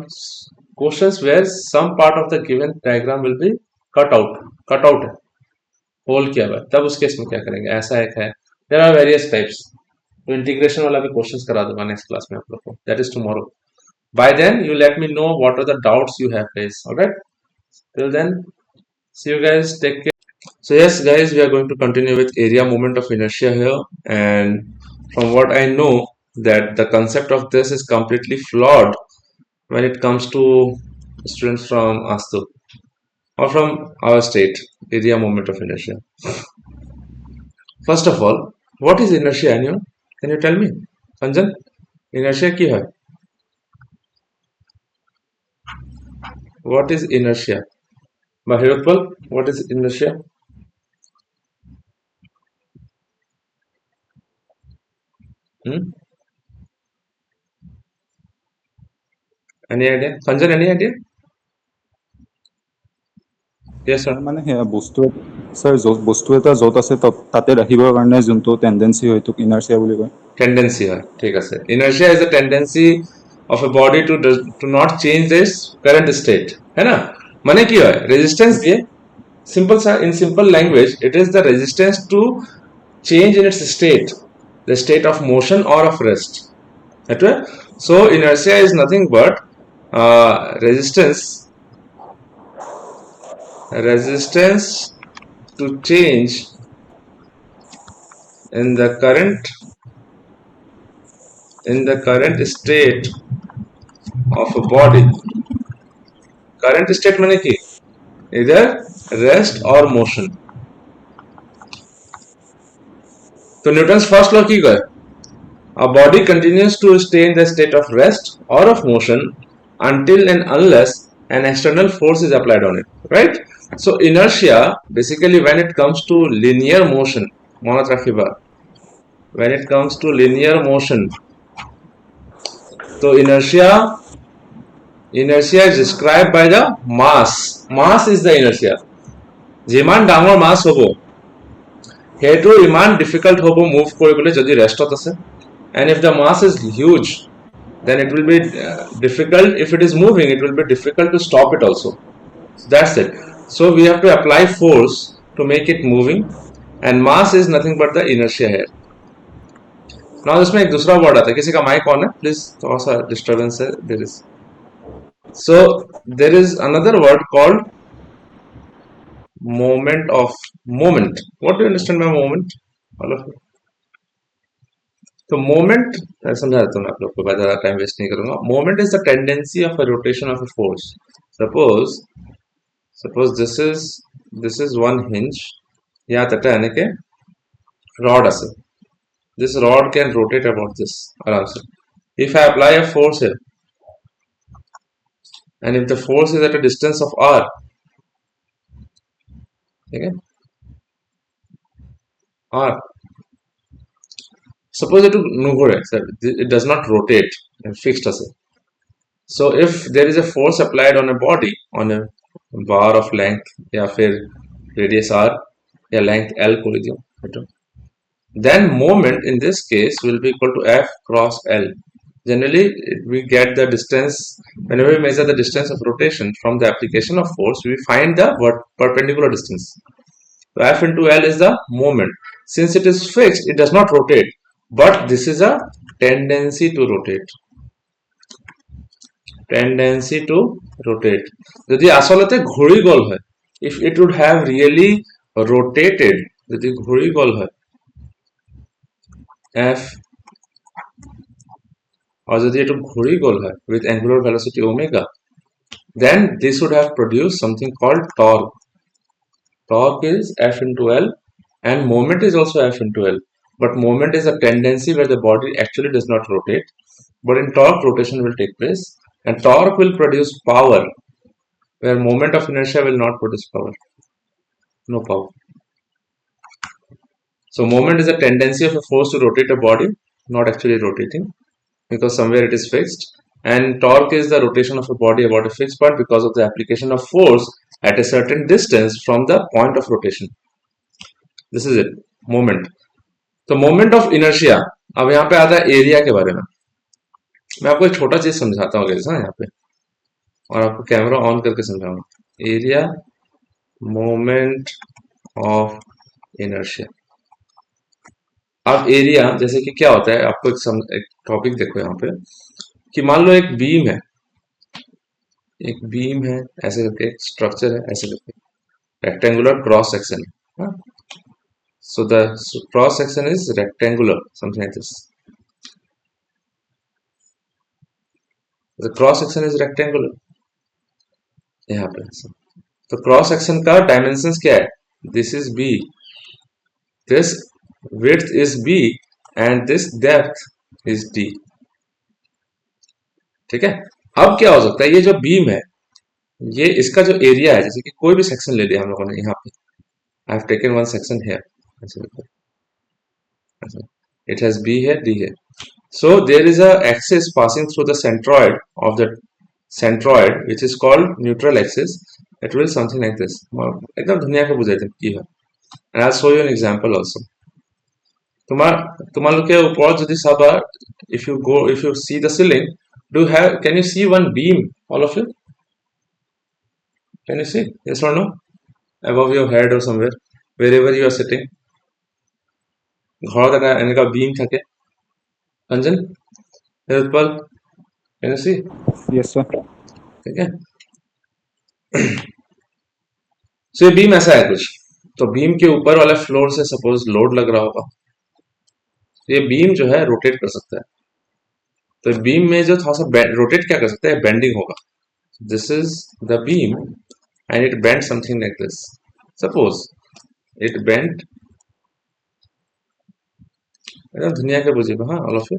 questions where some part of the given diagram will be cut out है, होल किया हुआ है. तब उस केस में क्या करेंगे, ऐसा एक है. There are various types. तो इंटीग्रेशन वाला भी क्वेश्चंस करा दूंगा नेक्स्ट क्लास में आप लोग को. That is tomorrow. By then you let me know what are the doubts you have guys. Alright, till then, see you guys, take care. So yes guys, we are going to continue with area moment of inertia here, and from what I know that the concept of this is completely flawed when it comes to students from ASTU or from our state. Area moment of inertia, first of all, what is inertia? Anyone, can you tell me? Sanjan, inertia ki hai? What is inertia? Bahirotpal, what is inertia? Any idea? Sanjan, any idea? Yes sir. মানে সেয়া বস্তু sir বস্তু এটা য'ত আছে তাতে ৰাখিবৰ কাৰণে যোনটো টেন্ডেন্সি হয় তোক ইনাৰ্চিয়া বুলি কয়. Tendency হয়, ঠিক আছে. Inertia is the tendency of a body to not change its current state, है ना. माने की है, resistance दिए. Simple सा, in simple language, it is the resistance to change in its state, the state of motion or of rest. Okay? So inertia is nothing but resistance to change in the current state of a body. Current state माने की either rest or motion. तो Newton's first law की गए, a body continues to stay in the state of rest or of motion until and unless an external force is applied on it, right? So inertia basically when it comes to linear motion, monat rakhiba, when it comes to linear motion, so inertia is described by the mass. Mass is the inertia. যিমান ডাঙৰ মাছ হ'ব সেইটো ইমান difficult হ'ব move কৰিবলৈ যদি ৰেষ্টত আছে. And if the mass is huge, then it will be difficult. If it is moving, it will be difficult to stop it also. So that's it. So we have to apply force to make it moving, and mass is nothing but the inertia here. Now इसमें एक दूसरा word आता है. किसी का mic on है please, थोड़ा सा डिस्टर्बेंस है. There is, so there is another word called moment. What do you understand by moment, all of you? तो मोमेंट समझा देता हूँ आप लोग को, ज़्यादा टाइम वेस्ट नहीं करूंगा. Moment is the tendency of a rotation of a force. Suppose this is one hinge. यहाँ तक यानी के रॉड আছে. This rod can rotate about this आराम से. If I apply a force here, and if the force is at a distance of r, okay, r, suppose it does not rotate and fixed as. So if there is a force applied on a body, on a bar of length या फिर radius r या length l को लीजिए, then moment in this case will be equal to F cross L. Generally we get the distance whenever we measure the distance of rotation from the application of force. We find the perpendicular distance. तो F into L is the moment. Since it is fixed, it does not rotate, but this is a tendency to rotate. Tendency to rotate. যদি আসলতে ঘড়ি গোল হয়, if it would have really rotated, যদি ঘড়ি গোল হয় F, or যদি একটু ঘড়ি গোল হয় with angular velocity omega, then this would have produced something called torque. Torque is F into L, and moment is also F into L. But moment is a tendency where the body actually does not rotate. But in torque, rotation will take place, and torque will produce power, where moment of inertia will not produce power. No power. So moment is a tendency of a force to rotate a body, not actually rotating, because somewhere it is fixed. And torque is the rotation of a body about a fixed point because of the application of force at a certain distance from the point of rotation. This is it, moment. तो moment of inertia, अब यहाँ पे आता है area के बारे में. मैं आपको एक छोटा चीज समझाता हूँ गाइस, यहाँ पे, और आपको कैमरा ऑन करके समझाऊंगा. Area moment of inertia. अब एरिया जैसे कि क्या होता है, आपको एक टॉपिक देखो यहाँ पे, कि मान लो एक बीम है, ऐसे करके एक स्ट्रक्चर है, ऐसे करके रेक्टेंगुलर क्रॉस सेक्शन है. So the cross section is rectangular, something like this. The cross section is rectangular. यहाँ पे तो क्रॉस सेक्शन का डायमेंशंस क्या है? This is B, this width is B, and this depth is D. ठीक है. अब क्या हो सकता है, ये जो बीम है, ये इसका जो एरिया है, जैसे कि कोई भी सेक्शन ले लिया हम लोगों ने यहाँ पे, I have taken one section here. It has B here, D here. So there is a axis passing through the centroid of the centroid, which is called neutral axis. It will something like this. एकदम दुनिया के बुझाते की है. And I'll show you an example also. तुम्हारे लोग के ऊपर यदि सब, if you see the ceiling, can you see one beam, all of you? Can you see? Yes or no? Above your head or somewhere, wherever you are sitting. ঘর এনেকা beam থাকে. अंजन, Utpal, can you see? Yes, sir. ठीक है. So ये beam ऐसा है कुछ. तो बीम के ऊपर वाले फ्लोर से सपोज लोड लग रहा होगा, ये बीम जो है रोटेट कर सकता है. तो बीम में जो थोड़ा सा रोटेट क्या कर सकता है, बेंडिंग होगा. This is the beam and it bend something like this. Suppose it bend, दुनिया के बुझेगा, हाँ, all of you.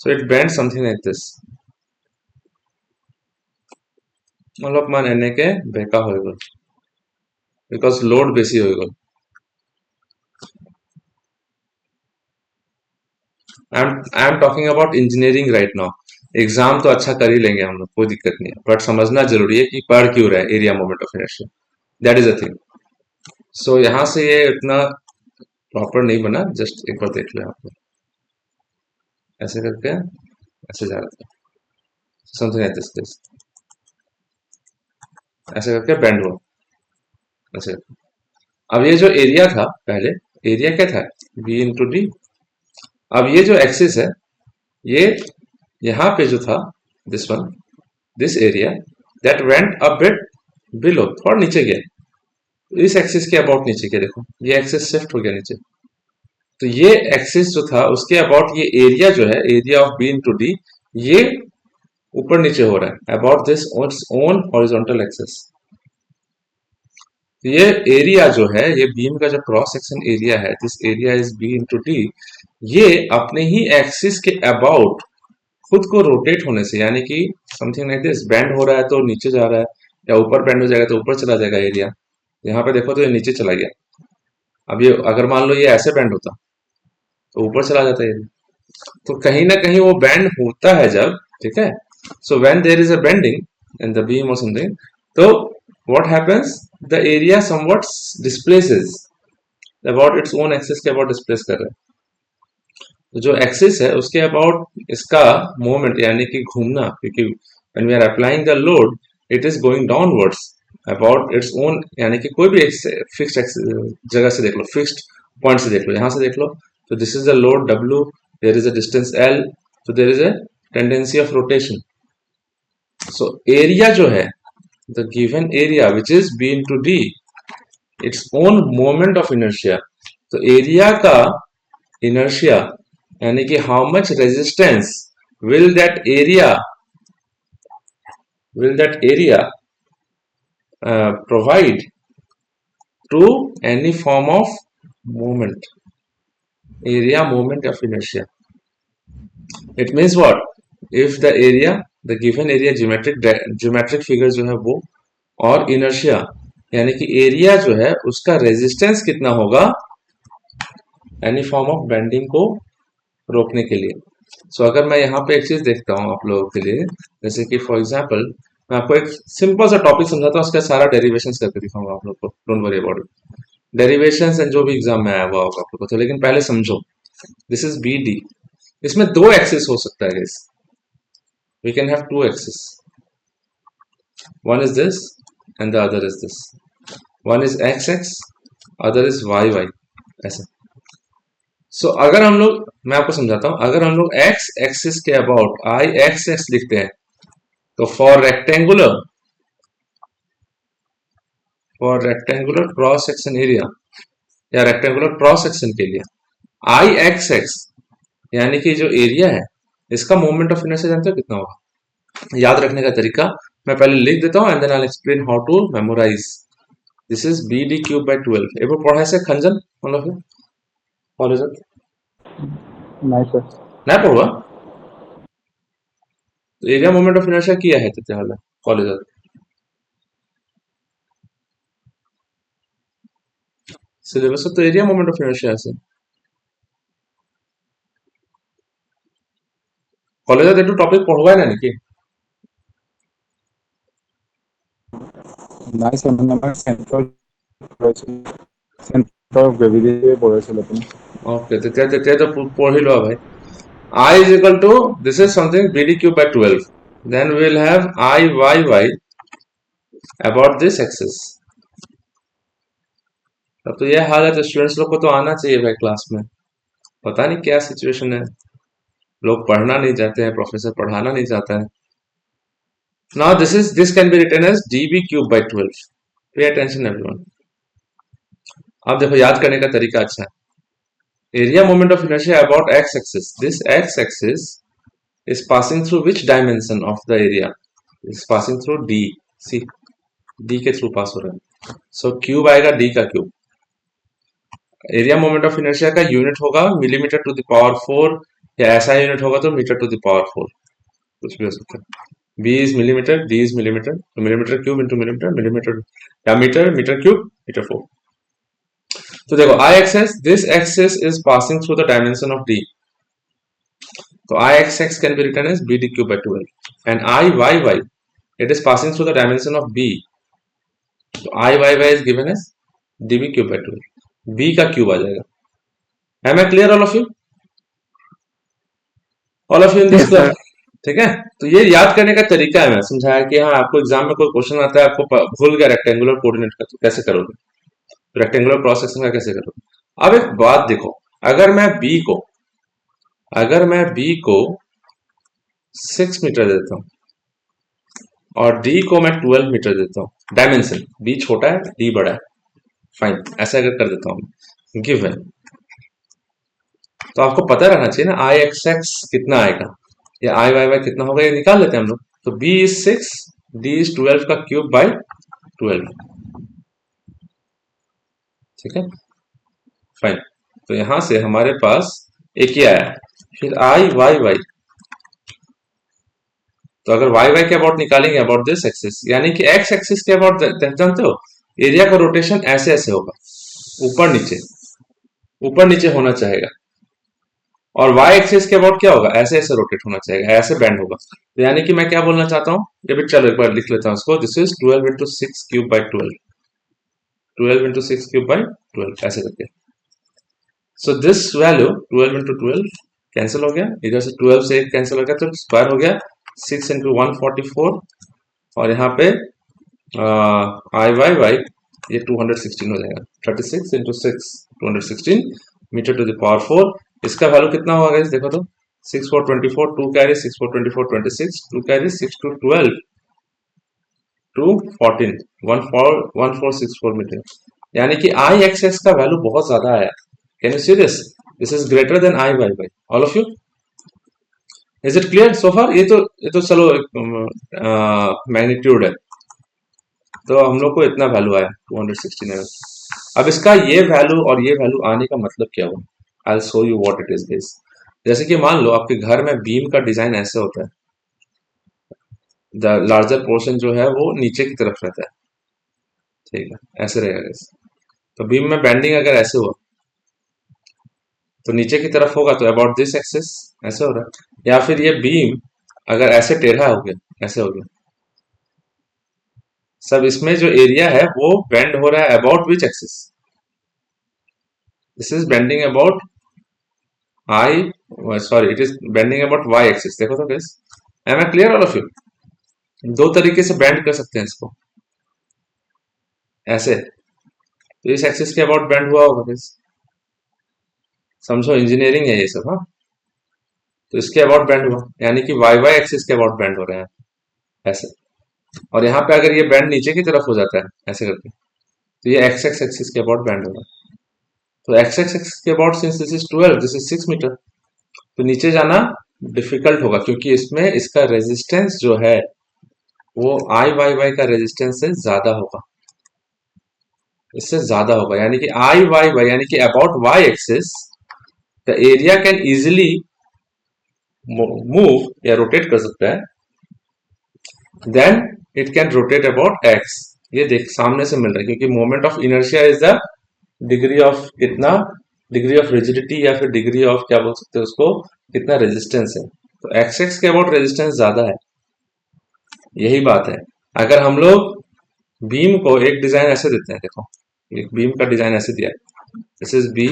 So it bend something like this. অলপমান এনেকে বেকা হৈ গ'ল বিকজ লোড বেছি হৈ গ'ল. I am talking about engineering right now. Exam तो अच्छा कर ही लेंगे हम लोग, कोई दिक्कत नहीं है, बट समझना जरूरी है कि पढ़ क्यों रहा है area moment of inertia. That is a thing. सो यहाँ से ये इतना प्रॉपर नहीं बना, जस्ट एक बार देख लो. यहाँ पे ऐसे करके ऐसे जा रहा था, समथिंग लाइक दिस, ऐसे करके बेंड हुआ ऐसे. अब ये जो एरिया था, पहले एरिया क्या था, बी इंटू डी. अब ये जो एक्सिस है, ये यहाँ पे जो था, this one, this area that went a bit below, थोड़ा नीचे गया. इस एक्सिस के अबाउट नीचे गया. देखो ये एक्सिस शिफ्ट हो गया नीचे. तो ये एक्सिस जो था उसके अबाउट ये एरिया जो है, area of B into D, ये ऊपर नीचे हो रहा है about this own horizontal axis. ये एरिया जो है, ये बीम का जो क्रॉस सेक्शन एरिया है, this area is B into D, ये अपने ही एक्सिस के अबाउट खुद को रोटेट होने से, यानी कि समथिंग लाइक दिस, बैंड हो रहा है तो नीचे जा रहा है, या ऊपर बैंड हो जाएगा तो ऊपर चला जाएगा एरिया. यहाँ पे देखो तो ये नीचे चला गया. अब ये अगर मान लो ये ऐसे बैंड होता तो ऊपर चला जाता है एरिया. तो कहीं ना कहीं वो बैंड होता है जब, ठीक है. So when there is a bending in the beam और समथिंग, तो what happens, the area somewhat displaces about its own axis के about displace कर रहा है. तो जो एक्सिस है उसके अबाउट इसका मोमेंट, यानी कि घूमना, क्योंकि when we are applying the load it is going downwards, about its own, यानी कि कोई भी एक फिक्स्ड जगह से देख लो, फिक्स्ड पॉइंट से देख लो, यहां से देख लो, तो this is the load W, there is a distance L, तो there is a tendency of rotation. So area जो है, the given area which is B into D, its own moment of inertia. तो area का inertia यानी कि how much resistance will that area provide to any form of movement, area moment of inertia. It means what? If the area, the given area, geometric figure जो है वो, और inertia यानी कि एरिया जो है उसका रेजिस्टेंस कितना होगा एनी फॉर्म ऑफ बेंडिंग को रोकने के लिए. सो अगर मैं यहाँ पे एक चीज देखता हूँ आप लोगों के लिए, जैसे कि फॉर एग्जांपल मैं आपको एक सिंपल सा टॉपिक समझाता हूँ, उसका सारा डेरिवेशंस करके दिखाऊंगा आप लोग को, don't worry about it. Derivations and जो भी एग्जाम में आया हुआ होगा आप लोग को, तो लेकिन पहले समझो, दिस इज बी डी. इसमें दो एक्सिस हो सकता है guys, we can have two axis, one is this and the other is this, one is x x, other is y y, ऐसे. सो अगर हम लोग, मैं आपको समझाता हूं, अगर हम लोग एक्स एक्सिस के अबाउट आई एक्स एक्स लिखते हैं, तो for rectangular cross section area या रेक्टेंगुलर क्रॉस सेक्शन के लिए आई एक्स एक्स यानी कि जो एरिया है इसका मोमेंट ऑफ इनर्शिया जानते हो कितना होगा? याद रखने का तरीका मैं पहले लिख देता हूं and then I explain how to memorise. This is B D cube by 12. एक बार पढ़ा से खंजन मतलब कॉलेज নাই স্যার ना पढ़वा तो एरिया मोमेंट ऑफ इनर्शिया किया है तेতিয়াह'লে कॉलेजत सिलेबसत तो एरिया मोमेंट ऑफ इनर्शिया আছে. কলেজত এইটো টপিক পঢ়ুৱাই নাই নেকি? নাই স্যার মানে আমার সেন্টার সেন্টার অফ গ্রেভিটি পড়াইছিল আপুনি. ओके তেতিয়া তো পঢ়ি লোৱা ভাই. I is equal to, this is something BD cube by 12. Then we will have IYY about this axis. अब तो यह हाल है, तो स्टूडेंट्स लोग को तो आना चाहिए भाई क्लास में. पता नहीं क्या सिचुएशन है, लोग पढ़ना नहीं चाहते हैं, प्रोफेसर पढ़ाना नहीं चाहता है. Now this can be written as DB cube by 12. Pay attention everyone. अब देखो याद करने का तरीका अच्छा है. Area moment of inertia about x-axis. This x-axis is passing through which dimension of the area? It's passing through D. See, D के through pass हो रहा है. So क्यूब आएगा D का cube. Area moment of inertia का unit होगा millimetre to the power 4, या ऐसा यूनिट होगा तो मीटर टू द पावर 4, कुछ भी हो सकता है. B is millimeter, D is millimeter, so millimeter cube into millimeter, millimeter या मीटर क्यूब मीटर 4. तो देखो I axis, this axis is passing through the dimension of D. So I x can be written as BD cube by 12, and I y it is passing through the dimension of B. So I y is given as DB cube by 12. B का cube आ जाएगा. Am I clear all of you? All of you in this class? ठीक है, तो ये याद करने का तरीका है. मैं समझाया कि हाँ आपको एग्जाम में कोई क्वेश्चन आता है, आपको भूल गया रेक्टेंगुलर कोऑर्डिनेट का, तो कैसे करोगे, रेक्टेंगुलर क्रॉस सेक्शन का कैसे करोगे. अब एक बात देखो, अगर मैं B को 6 मीटर देता हूं और D को मैं 12 मीटर देता हूं, डायमेंशन B छोटा है D बड़ा है, फाइन, ऐसा अगर कर देता हूं गिवन, तो आपको पता रहना चाहिए ना आई एक्स एक्स कितना आएगा या आई वाई वाई कितना होगा, ये निकाल लेते हैं हम लोग. तो B is 6, D is 12 का क्यूब बाय 12. ठीक है, फाइन. तो यहां से हमारे पास एक ही आया. फिर आई वाई वाई, तो अगर वाई वाई के अबाउट निकालेंगे अबाउट दिस एक्सिस, यानी कि एक्स एक्सिस के अबाउट जानते हो एरिया का रोटेशन ऐसे ऐसे होगा, ऊपर नीचे होना चाहेगा. और y एक्सिस के अबाउट क्या होगा, ऐसे ऐसे रोटेट होना चाहिए, ऐसे बैंड होगा. तो यानी कि मैं क्या बोलना चाहता हूं, ये भी चलो एक बार लिख लेता हूं इसको. This is 12 into 6 cube by 12, 12 into 6 cube by 12 ऐसे करके. So this value 12 into 12 cancel हो गया, इधर से 12 से 1 कैंसिल हो गया, तो स्क्वायर हो गया 6 इंटू 144, और यहाँ पे आई वाई वाई ये 216 हो जाएगा, 36 into 6 216 metre to the power 4। इसका वैल्यू कितना होगा गाइस, देखो तो 6 4 24, 2 कैरी 6 4 24 26, 2 कैरी 6 2 12 2 14 1464 मीटर, यानी कि आई एक्स का वैल्यू बहुत ज्यादा आया। Can you see this, this is greater than I y y. All of you, is it clear so far? ये तो चलो मैग्नीट्यूड है, तो हम लोग को इतना वैल्यू आया 216। अब इसका ये वैल्यू और ये वैल्यू आने का मतलब क्या हुआ, I will show you what it is this. जैसे कि मान लो आपके घर में बीम का डिजाइन ऐसे होता है, द लार्जर पोर्शन जो है वो नीचे की तरफ रहता है, ठीक है, ऐसे रहेगा guys। तो बीम में बेंडिंग अगर ऐसे हुआ तो नीचे की तरफ होगा, तो अबाउट दिस एक्सिस ऐसे हो रहा है। या फिर ये बीम अगर ऐसे टेढ़ा हो गया, ऐसे हो गया, सब इसमें जो एरिया है वो बेंड हो रहा है about which axis, this is bending about I, sorry it is bending about Y axis. देखो तो guys, am I clear all of you? दो तरीके से बेंड कर सकते हैं इसको, ऐसे तो इस एक्सिस के अबाउट बेंड हुआ होगा गाइस, समझो इंजीनियरिंग है ये सब, हाँ। तो इसके अबाउट बेंड हुआ, यानी कि वाई वाई एक्सिस के अबाउट बेंड हो रहे हैं ऐसे। और यहाँ पे अगर ये बेंड नीचे की तरफ हो जाता है ऐसे करके, तो ये एक्स एक्स एक्सिस के अबाउट बेंड होगा। तो एक्स एक्स एक्सिस के about, since this is 12 this is 6 metre, तो नीचे जाना डिफिकल्ट होगा, क्योंकि इसमें इसका रेजिस्टेंस जो है वो आई वाई वाई का रेजिस्टेंस से ज्यादा होगा, इससे ज्यादा होगा, यानी कि आई वाई वाई यानी कि about Y axis the area can easily move या रोटेट कर सकता है, then it can rotate about X. ये देख सामने से मिल रहा है, क्योंकि moment of inertia is the degree of कितना, डिग्री ऑफ रिजिडिटी या फिर डिग्री ऑफ क्या बोल सकते हैं उसको, कितना रेजिस्टेंस है। तो एक्स एक्स के अबाउट रेजिस्टेंस ज्यादा है, यही बात है। अगर हम लोग बीम को एक डिजाइन ऐसे देते हैं, देखो एक बीम का डिजाइन ऐसे दिया, this is B,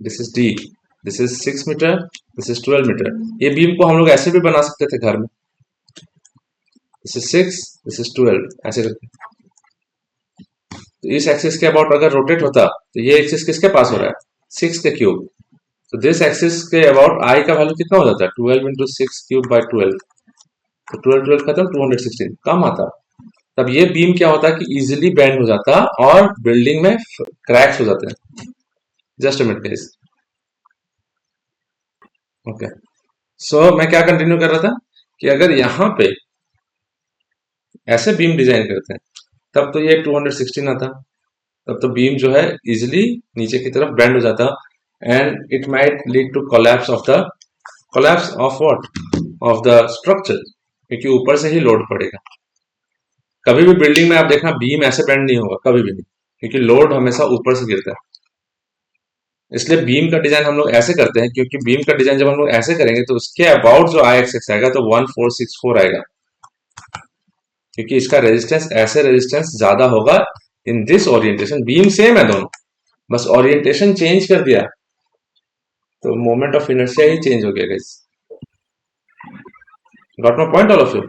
this is D, this is 6 metre, this is 12 metre. ये बीम को हम लोग ऐसे भी बना सकते थे घर में, दिस इज 6, दिस इज 12 ऐसे करके। तो इस एक्सिस के अबाउट अगर रोटेट होता, तो ये एक्सिस किसके पास हो रहा है, 6 के क्यूब। तो दिस एक्सिस के अबाउट आई का वैल्यू कितना हो जाता है, 12 इंटू 6 क्यूब बाई 12, तो 12 12 खत्म, 216 कम आता। तब ये बीम क्या होता है कि इजिली बेंड हो जाता और बिल्डिंग में क्रैक्स हो जाते हैं। Just a minute please, okay. So मैं क्या कंटिन्यू कर रहा था कि अगर यहाँ पे ऐसे बीम डिजाइन करते हैं, तब तो ये 216 आता, तब तो बीम जो है इजिली नीचे की तरफ बेंड हो जाता, and it might lead to collapse of the, collapse of what, of the structure, क्योंकि ऊपर से ही लोड पड़ेगा। कभी भी बिल्डिंग में आप देखना बीम ऐसे बेंड नहीं होगा, कभी भी नहीं, क्योंकि लोड हमेशा ऊपर से गिरता है। इसलिए बीम का डिजाइन हम लोग ऐसे करते हैं, क्योंकि बीम का डिजाइन जब हम लोग ऐसे करेंगे तो उसके अबाउट जो आई एक्स एक्स आएगा तो 1464 आएगा, क्योंकि इसका रेजिस्टेंस ऐसे रेजिस्टेंस ज्यादा होगा in this orientation. Beam same है दोनों, बस ओरिएंटेशन चेंज कर दिया, तो मोमेंट ऑफ इनर्शिया ही चेंज हो गया guys. Got my point all of you?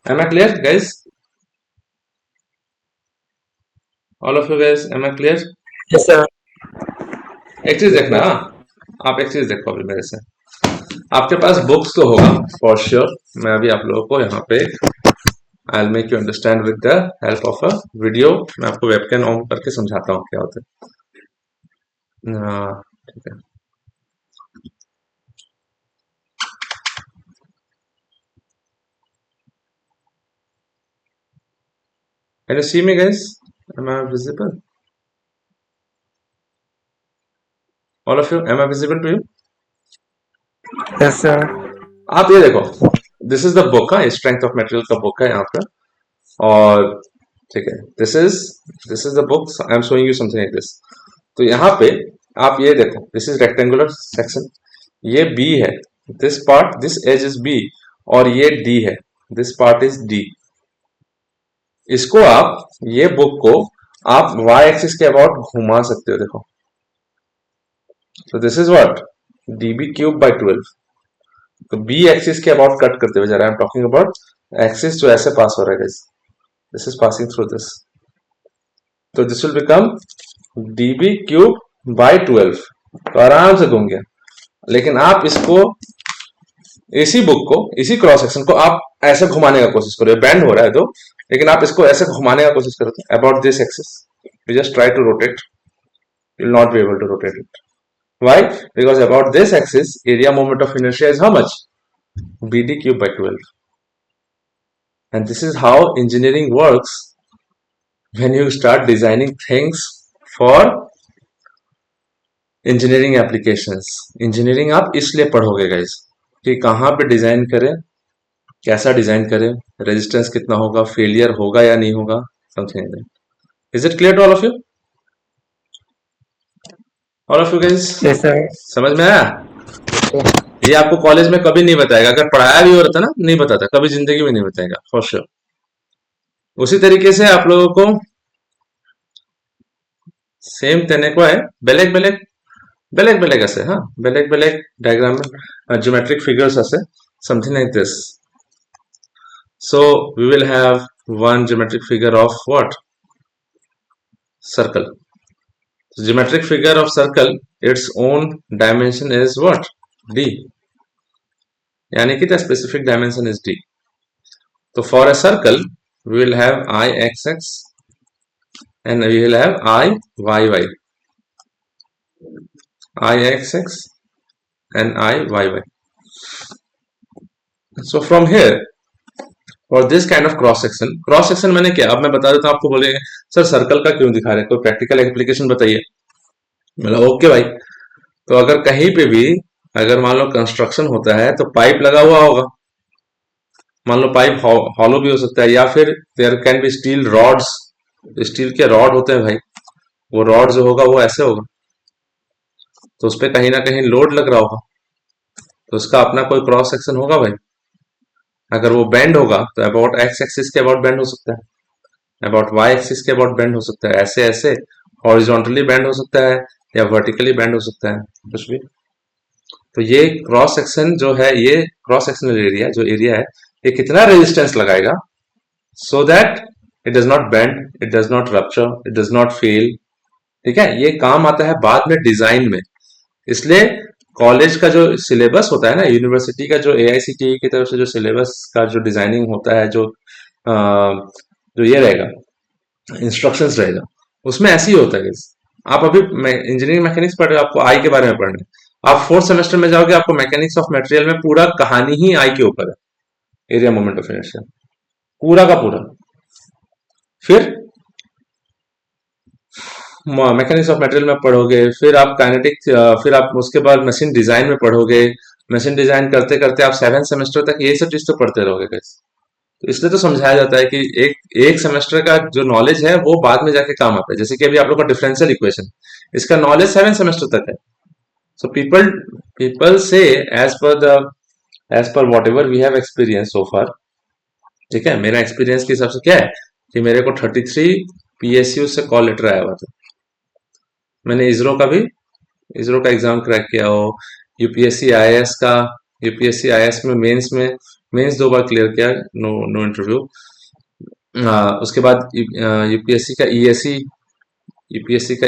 Am I clear guys? All of you guys, am I clear? Yes, sir. एक चीज देखना, हाँ, आप एक चीज देखो अभी मेरे से, आपके पास बुक्स तो होगा फॉर श्योर। मैं अभी आप लोगों को यहाँ पे I will make you understand with the help of a video. मैं आपको वेबकैम ऑन करके समझाता हूँ क्या होता है। हाँ, ठीक है। Can you see me guys? Am I visible? All of you, am I visible to you? Yes, sir. आप ये देखो, दिस इज द बुक, है स्ट्रेंथ ऑफ मटेरियल का बुक है यहाँ पे, और ठीक है, this is the book, I am showing you something like this. तो यहाँ पे आप ये देखो, दिस इज रेक्टेंगुलर सेक्शन, ये बी है, this part, this edge is B, और ये डी है, दिस पार्ट इज डी। इसको आप, ये बुक को आप y एक्सिस के अबाउट घुमा सकते हो, देखो। तो this is what, db cube by 12। तो b एक्सिस के अबाउट कट करते हुए जा रहा है, I am talking about axis जो ऐसे पास हो रहा है guys, this is passing through this, तो this will become dB cube by 12, तो आराम से घूम गया। लेकिन आप इसको, इसी बुक को, इसी क्रॉस सेक्शन को आप ऐसे घुमाने का कोशिश करो, बैंड हो रहा है तो, लेकिन आप इसको ऐसे घुमाने का कोशिश करो about this axis, you just try to rotate, you will not be able to rotate it. Why? Because about this axis, area moment of inertia is how much? BD cube by 12. And this is how engineering works when you start designing things for engineering applications. Engineering आप इसलिए पढ़ोगे guys कि कहाँ पे design करें, कैसा design करें, resistance कितना होगा, फेलियर होगा या नहीं होगा, something like that. Is it clear to all of you? All of you guys Yes, sir. समझ में आया? ये आपको कॉलेज में कभी नहीं बताएगा, अगर पढ़ाया भी हो रहा था ना, नहीं बताता, कभी जिंदगी में नहीं बताएगा फॉर श्योर। उसी तरीके से आप लोगों को सेम তেনেকুৱা है, বেলেগ বেলেগ বেলেগ বেলেগ আছে, হ্যাঁ বেলেগ বেলেগ ডায়াগ্রাম জিওমেট্রিক ফিগার্স আছে, something like this. So we will have one geometric figure of what? Circle. So geometric figure of circle, its own dimension is what? D. यानी कि the specific dimension is D. So for a circle, we will have I-XX and we will have I-YY. I-XX and I-YY. So from here, for this kind of cross section मैंने क्या, अब मैं बता देता हूँ आपको, बोलेंगे सर सर्कल का क्यों दिखा रहे हैं, कोई प्रैक्टिकल एप्लीकेशन बताइए। मतलब ओके भाई, तो अगर कहीं पे भी अगर मान लो कंस्ट्रक्शन होता है तो पाइप लगा हुआ होगा, मान लो पाइप हॉलो भी हो सकता है, या फिर there can be steel rods, steel के रॉड होते हैं भाई, वो रॉड जो होगा वो ऐसे होगा, तो उस पर कहीं ना कहीं लोड लग रहा होगा, तो उसका अपना कोई क्रॉस सेक्शन होगा भाई। अगर वो बेंड होगा तो अबाउट एक्स एक्सिस के अबाउट बेंड हो सकता है, अबाउट वाई एक्सिस के अबाउट बेंड हो सकता है, ऐसे ऐसे हॉरिजॉन्टली बेंड हो सकता है या वर्टिकली बेंड हो सकता है, कुछ भी। तो ये क्रॉस सेक्शन जो है, ये क्रॉस सेक्शनल एरिया जो एरिया है, ये कितना रेजिस्टेंस लगाएगा so that it does not bend, it does not rupture, it does not fail. ठीक है, ये काम आता है बाद में डिजाइन में। इसलिए कॉलेज का जो सिलेबस होता है ना, यूनिवर्सिटी का जो AICTE की तरफ से जो सिलेबस का जो डिजाइनिंग होता है, जो ये रहेगा, इंस्ट्रक्शंस रहेगा, उसमें ऐसे ही होता है। आप अभी इंजीनियरिंग मैकेनिक्स पढ़ रहे हो, आपको आई के बारे में पढ़ना है, आप फोर्थ सेमेस्टर में जाओगे, आपको मैकेनिक्स ऑफ मटेरियल में पूरा कहानी ही आई के ऊपर है, एरिया मोमेंट ऑफ इनर्शिया पूरा का पूरा। फिर मैकेनिक्स ऑफ मटेरियल में पढ़ोगे, फिर आप काइनेटिक्स, फिर आप उसके बाद मशीन डिजाइन में पढ़ोगे, मशीन डिजाइन करते करते आप 7 सेमेस्टर तक ये सब चीज तो पढ़ते रहोगे गाइस। तो इसलिए तो समझाया जाता है कि एक सेमेस्टर का जो नॉलेज है वो बाद में जाके काम आता है। जैसे कि अभी आप लोग का डिफरेंशियल इक्वेशन, इसका नॉलेज 7 सेमेस्टर तक है। सो पीपल से एज पर whatever we have experience so far, ठीक है, मेरा एक्सपीरियंस के हिसाब से क्या है कि मेरे को 33 PSU से कॉल लेटर आया हुआ था। मैंने इसरो का एग्जाम क्रैक किया हो, यूपीएससी आईएएस में मेंस 2 बार क्लियर किया, नो इंटरव्यू। उसके बाद यूपीएससी का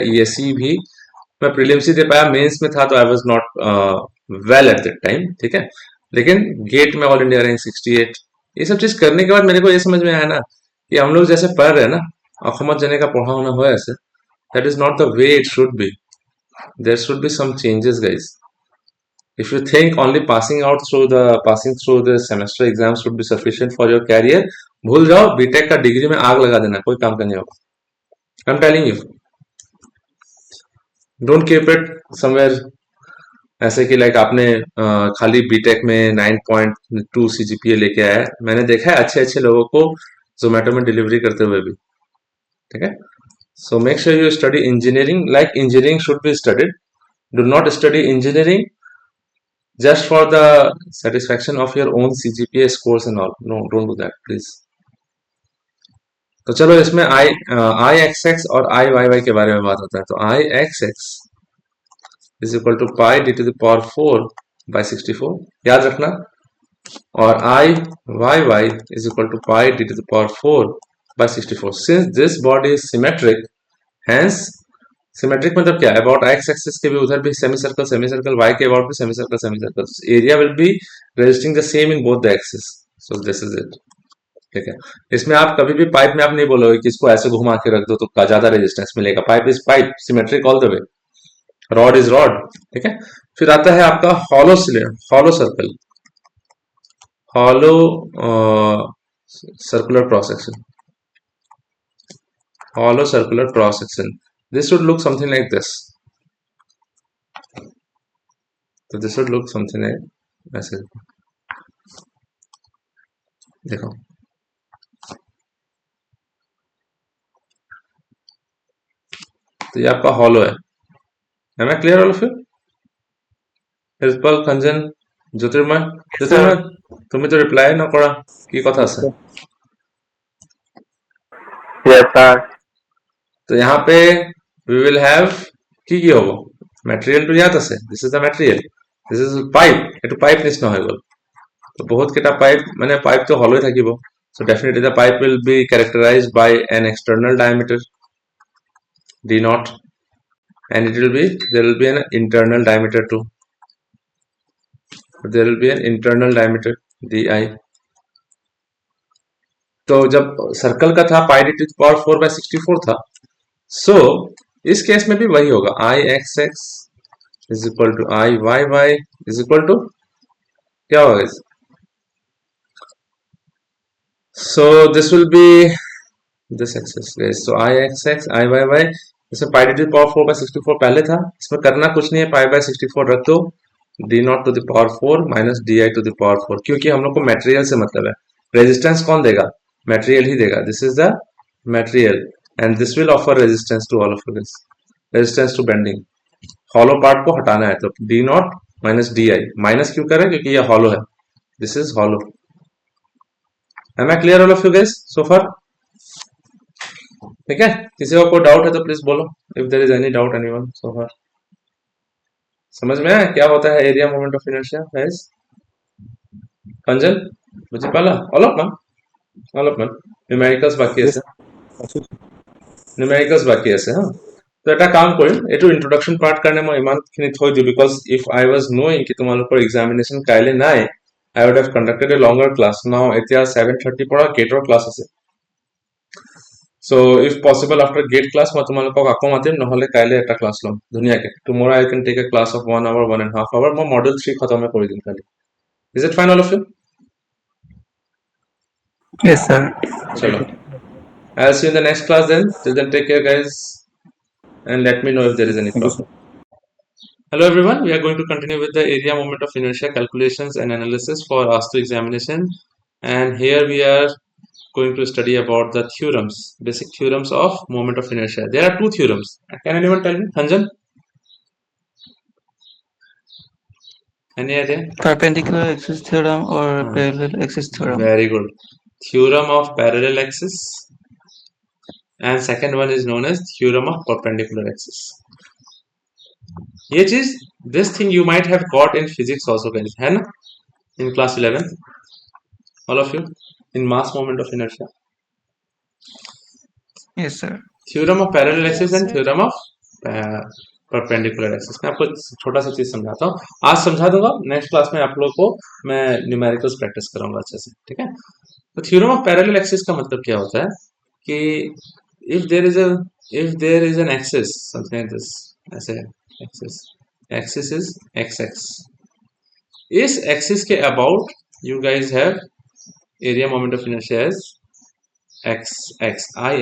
ईएससी भी मैं प्रीलिम्स ही दे पाया, मेंस में था तो I was not well at that time, ठीक है। लेकिन गेट में ऑल इंडिया रैंक 68, ये सब चीज करने के बाद मेरे को ये समझ में आया ना कि हम लोग जैसे पढ़ रहे हैं ना, अखमत जने का पढ़ा होना हो ऐसे, that is not the way it should be. There should be some changes, guys. If you think only passing through the semester exams should be sufficient for your career, भूल जाओ, बीटेक का डिग्री में आग लगा देना, कोई काम का नहीं होगा। I'm telling you, don't keep it somewhere ऐसे कि लाइक आपने खाली बीटेक में 9.2 CGPA लेके आया है। मैंने देखा है अच्छे अच्छे लोगों को जोमेटो में डिलीवरी करते हुए भी, ठीक है। So make sure you study engineering like engineering should be studied. Do not study engineering just for the satisfaction of your own CGPA scores and all. No, don't do that, please. तो चलो इसमें I-XX और I-YY के बारे में बात होता है। तो I-XX is equal to pi d to the power 4 by 64। याद रखना, और I y is equal to pi d to the power 4 by 64. Since this body is symmetric, hence symmetric मतलब क्या है, अबाउट एक्स एक्सिस के भी उधर भी सेमी सर्कल वाई के अबाउट भी semi circle area will B registering the same in both the axis. So this is it. ठीक है. इसमें आप कभी भी पाइप में आप नहीं बोलोगे कि इसको ऐसे घुमा के रख दो तो ज्यादा रेजिस्टेंस मिलेगा. Pipe is pipe, symmetric all the way. Rod is rod. ठीक है. फिर आता है आपका hollow circle, hollow circular cross section, hollow circular cross section. This would look something like this. So this would look something like ऐसे. देखो, तो ये आपका हॉलो है. Am I clear all of you? Hirpal, Kanjan, Jyotirmay, তুমি তো reply না করা, কি কথা আছে? Yes, sir. তো यहाँ पे we will have কি কি হবো? ম্যাটেরিয়ালটো ইয়াত আছে. This is the material. This is pipe. এইটো পাইপ নিচিনা হৈ গ'ল. তো বহুত কেইটা পাইপ মানে পাইপটো হলই থাকিব. So definitely the pipe will be characterized by an external diameter d naught, and there will be an internal diameter too. There will be an internal diameter di. तो जब सर्कल का था पाई डी टू पावर 4/64 था. सो इस case में भी वही होगा. I x x is equal to I y y is equal to क्या होगा? So this will be this axes. So I x x I y y. इसमें पाई डी टू पावर 4/64 पहले था. इसमें करना कुछ नहीं है, पाई/64 रख दो, D naught to the power 4 minus D I to the power 4, क्योंकि हम लोग को मटेरियल से मतलब है. रेजिस्टेंस कौन देगा? मटेरियल ही देगा. This is the material and this will offer resistance to all of this, resistance to bending. Hollow part को हटाना है तो D naught minus D I. Minus क्यों करें? क्योंकि ये हॉलो है. This is hollow. Am I clear all of you guys so far? ठीक है. किसी को कोई डाउट है तो प्लीज बोलो. If there is any doubt anyone so far. समझ में आया क्या होता है area moment of inertia guys? Anjan বুঝি পালা? অলপমান নিউমেৰিকেলস বাকি আছে. নিউমেৰিকেলস বাকি আছে. হা, তো এটা কাম কৰিম, এইটো ইন্ট্ৰোডাকশন পাৰ্ট কাৰণে মই ইমানখিনি থৈ দিওঁ, because if I was knowing কি তোমালোকৰ এক্সামিনেশ্যন কাইলৈ নাই, I would have conducted a longer class. Now এতিয়া 7:30 পৰা গেটৰ ক্লাছ আছে. So if possible after gate class মই তোমালোকক আকৌ মাতিম, নহলে কাইলৈ এটা ক্লাছ লম ধুনীয়াকে. Tomorrow I can take a class of 1 hour 1.5 hour. মই model 3 খতমে কৰি দিম কালি. Is it fine all of you? Yes, sir. Chalo. I'll see you in the next class then. Till then take care guys and let me know if there is any problem. Hello everyone, we are going to continue with the area moment of inertia calculations and analysis for ASTU examination, and here we are going to study about the theorems, basic theorems of moment of inertia. There are two theorems. Can anyone tell me? Hanjan? Any idea? Perpendicular axis theorem or parallel axis theorem? Very good. Theorem of parallel axis, and second one is known as theorem of perpendicular axis. ये चीज, this thing you might have got in physics also guys, है ना, in class 11th, all of you, in mass moment of inertia. Yes, sir. Theorem of parallel axis and theorem of perpendicular axis. मैं आपको छोटा सा चीज समझाता हूँ, आज समझा दूंगा, नेक्स्ट क्लास में आप लोगों को मैं न्यूमेरिकल्स प्रैक्टिस कराऊंगा अच्छे से. ठीक है. तो theorem of parallel axis का मतलब क्या होता है कि if there is an axis something like this, ऐसे axis is xx, इस axis के about you guys have area moment of inertia as xx,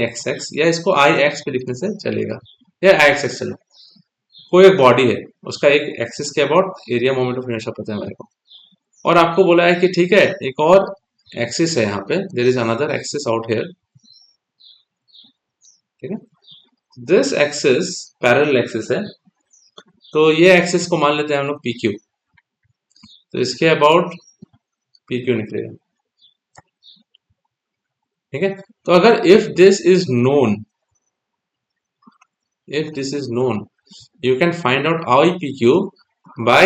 ixx, या इसको ix पे लिखने से चलेगा, या ixx चले. कोई एक बॉडी है, उसका एक एक्सिस के about area moment of inertia पता है मेरे को, और आपको बोला है कि ठीक है एक और एक्सिस है यहाँ पे, there is another axis out here. ठीक है. दिस एक्सिस पैरेलल एक्सिस है, तो ये एक्सिस को मान लेते हैं हम लोग पी क्यू. तो इसके अबाउट पी क्यू निकलेगा. ठीक है. तो अगर if this is known, you can find out I PQ by